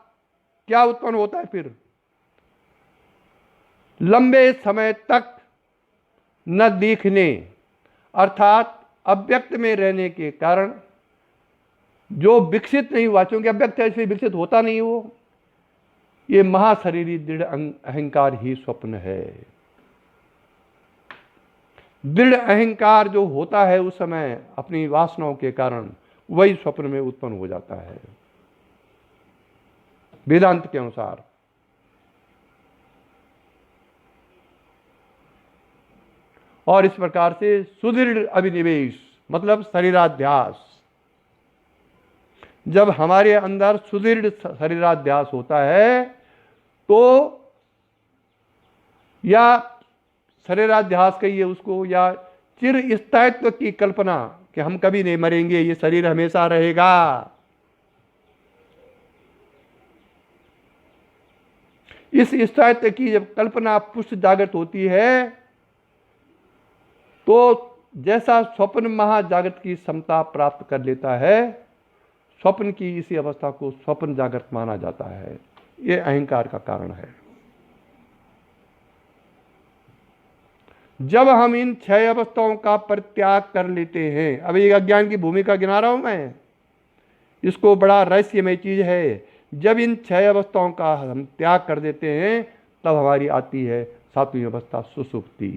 क्या उत्पन्न होता है? फिर लंबे समय तक न दिखने, अर्थात अव्यक्त में रहने के कारण जो विकसित नहीं हुआ, क्योंकि अव्यक्त ऐसे विकसित होता नहीं वो, ये महाशरीरी दृढ़ अहंकार ही स्वप्न है। दृढ़ अहंकार जो होता है उस समय अपनी वासनाओं के कारण, वही स्वप्न में उत्पन्न हो जाता है वेदांत के अनुसार। और इस प्रकार से सुदृढ़ अभिनिवेश मतलब शरीराध्यास, जब हमारे अंदर सुदृढ़ शरीराध्यास होता है तो, या शरीराध्यास कहिए उसको, या चिर स्थायित्व की कल्पना कि हम कभी नहीं मरेंगे, ये शरीर हमेशा रहेगा, इस स्थायित्व की जब कल्पना पुष्ट जागृत होती है, तो जैसा स्वप्न महाजागृत की क्षमता प्राप्त कर लेता है, स्वप्न की इसी अवस्था को स्वप्न जागृत माना जाता है। ये अहंकार का कारण है। जब हम इन 6 अवस्थाओं का परित्याग कर लेते हैं, अब एक अज्ञान की भूमिका गिना रहा हूं मैं, इसको बड़ा रहस्यमय चीज है। जब इन 6 अवस्थाओं का हम त्याग कर देते हैं, तब हमारी आती है 7वीं अवस्था सुषुप्ति।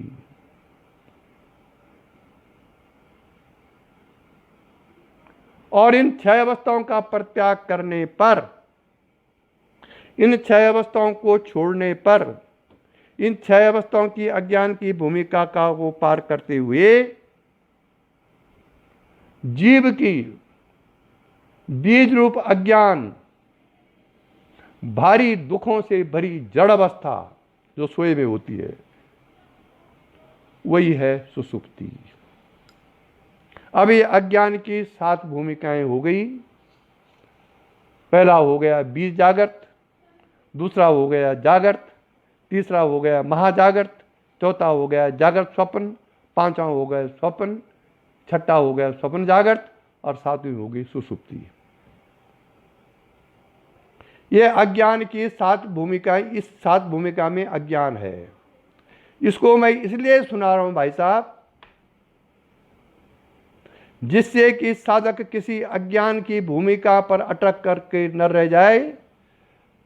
और इन 6 अवस्थाओं का परित्याग करने पर, इन 6 अवस्थाओं को छोड़ने पर, इन 6 अवस्थाओं की अज्ञान की भूमिका का वो पार करते हुए जीव की बीज रूप अज्ञान, भारी दुखों से भरी जड़ अवस्था जो सोए में होती है, वही है सुषुप्ति। अब ये अज्ञान की 7 भूमिकाएं हो गई। पहला हो गया बीज जागृत, दूसरा हो गया जागृत, तीसरा हो गया महाजागृत, चौथा हो गया जागृत स्वप्न, 5वां हो गया स्वप्न, 6ठा हो गया स्वप्न जागृत, और 7वीं हो गई सुषुप्ति। ये अज्ञान की 7 भूमिकाएं, इस 7 भूमिका में अज्ञान है। इसको मैं इसलिए सुना रहा हूं भाई साहब, जिससे कि साधक किसी अज्ञान की भूमिका पर अटक करके न रह जाए।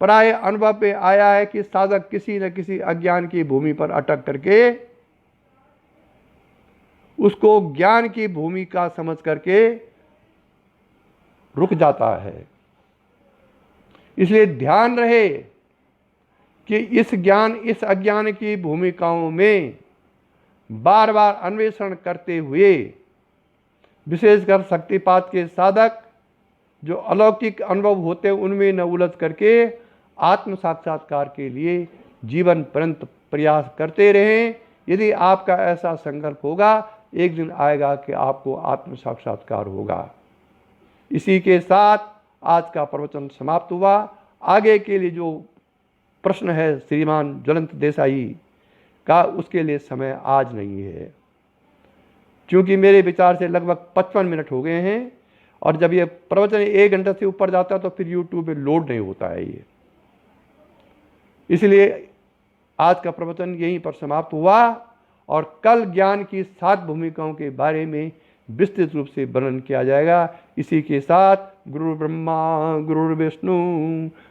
प्राय अनुभव में आया है कि साधक किसी न किसी अज्ञान की भूमि पर अटक करके उसको ज्ञान की भूमिका समझ करके रुक जाता है। इसलिए ध्यान रहे कि इस अज्ञान की भूमिकाओं में बार बार अन्वेषण करते हुए विशेषकर शक्तिपात के साधक जो अलौकिक अनुभव होते हैं उनमें न उलझ करके आत्म साक्षात्कार के लिए जीवन पर्यंत प्रयास करते रहें। यदि आपका ऐसा संकल्प होगा, एक दिन आएगा कि आपको आत्म साक्षात्कार होगा। इसी के साथ आज का प्रवचन समाप्त हुआ। आगे के लिए जो प्रश्न है श्रीमान ज्वलंत देसाई का, उसके लिए समय आज नहीं है, क्योंकि मेरे विचार से लगभग 55 मिनट हो गए हैं और जब ये प्रवचन 1 घंटे से ऊपर जाता है तो फिर यूट्यूब पे लोड नहीं होता है ये। इसलिए आज का प्रवचन यहीं पर समाप्त हुआ और कल ज्ञान की 7 भूमिकाओं के बारे में विस्तृत रूप से वर्णन किया जाएगा। इसी के साथ गुरु ब्रह्मा गुरु विष्णु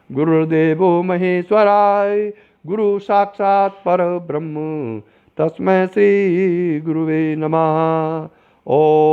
गुरुदेवो महेश्वराय गुरु साक्षात पर ब्रह्म तस्मै श्री गुरुवे नमः। ओम।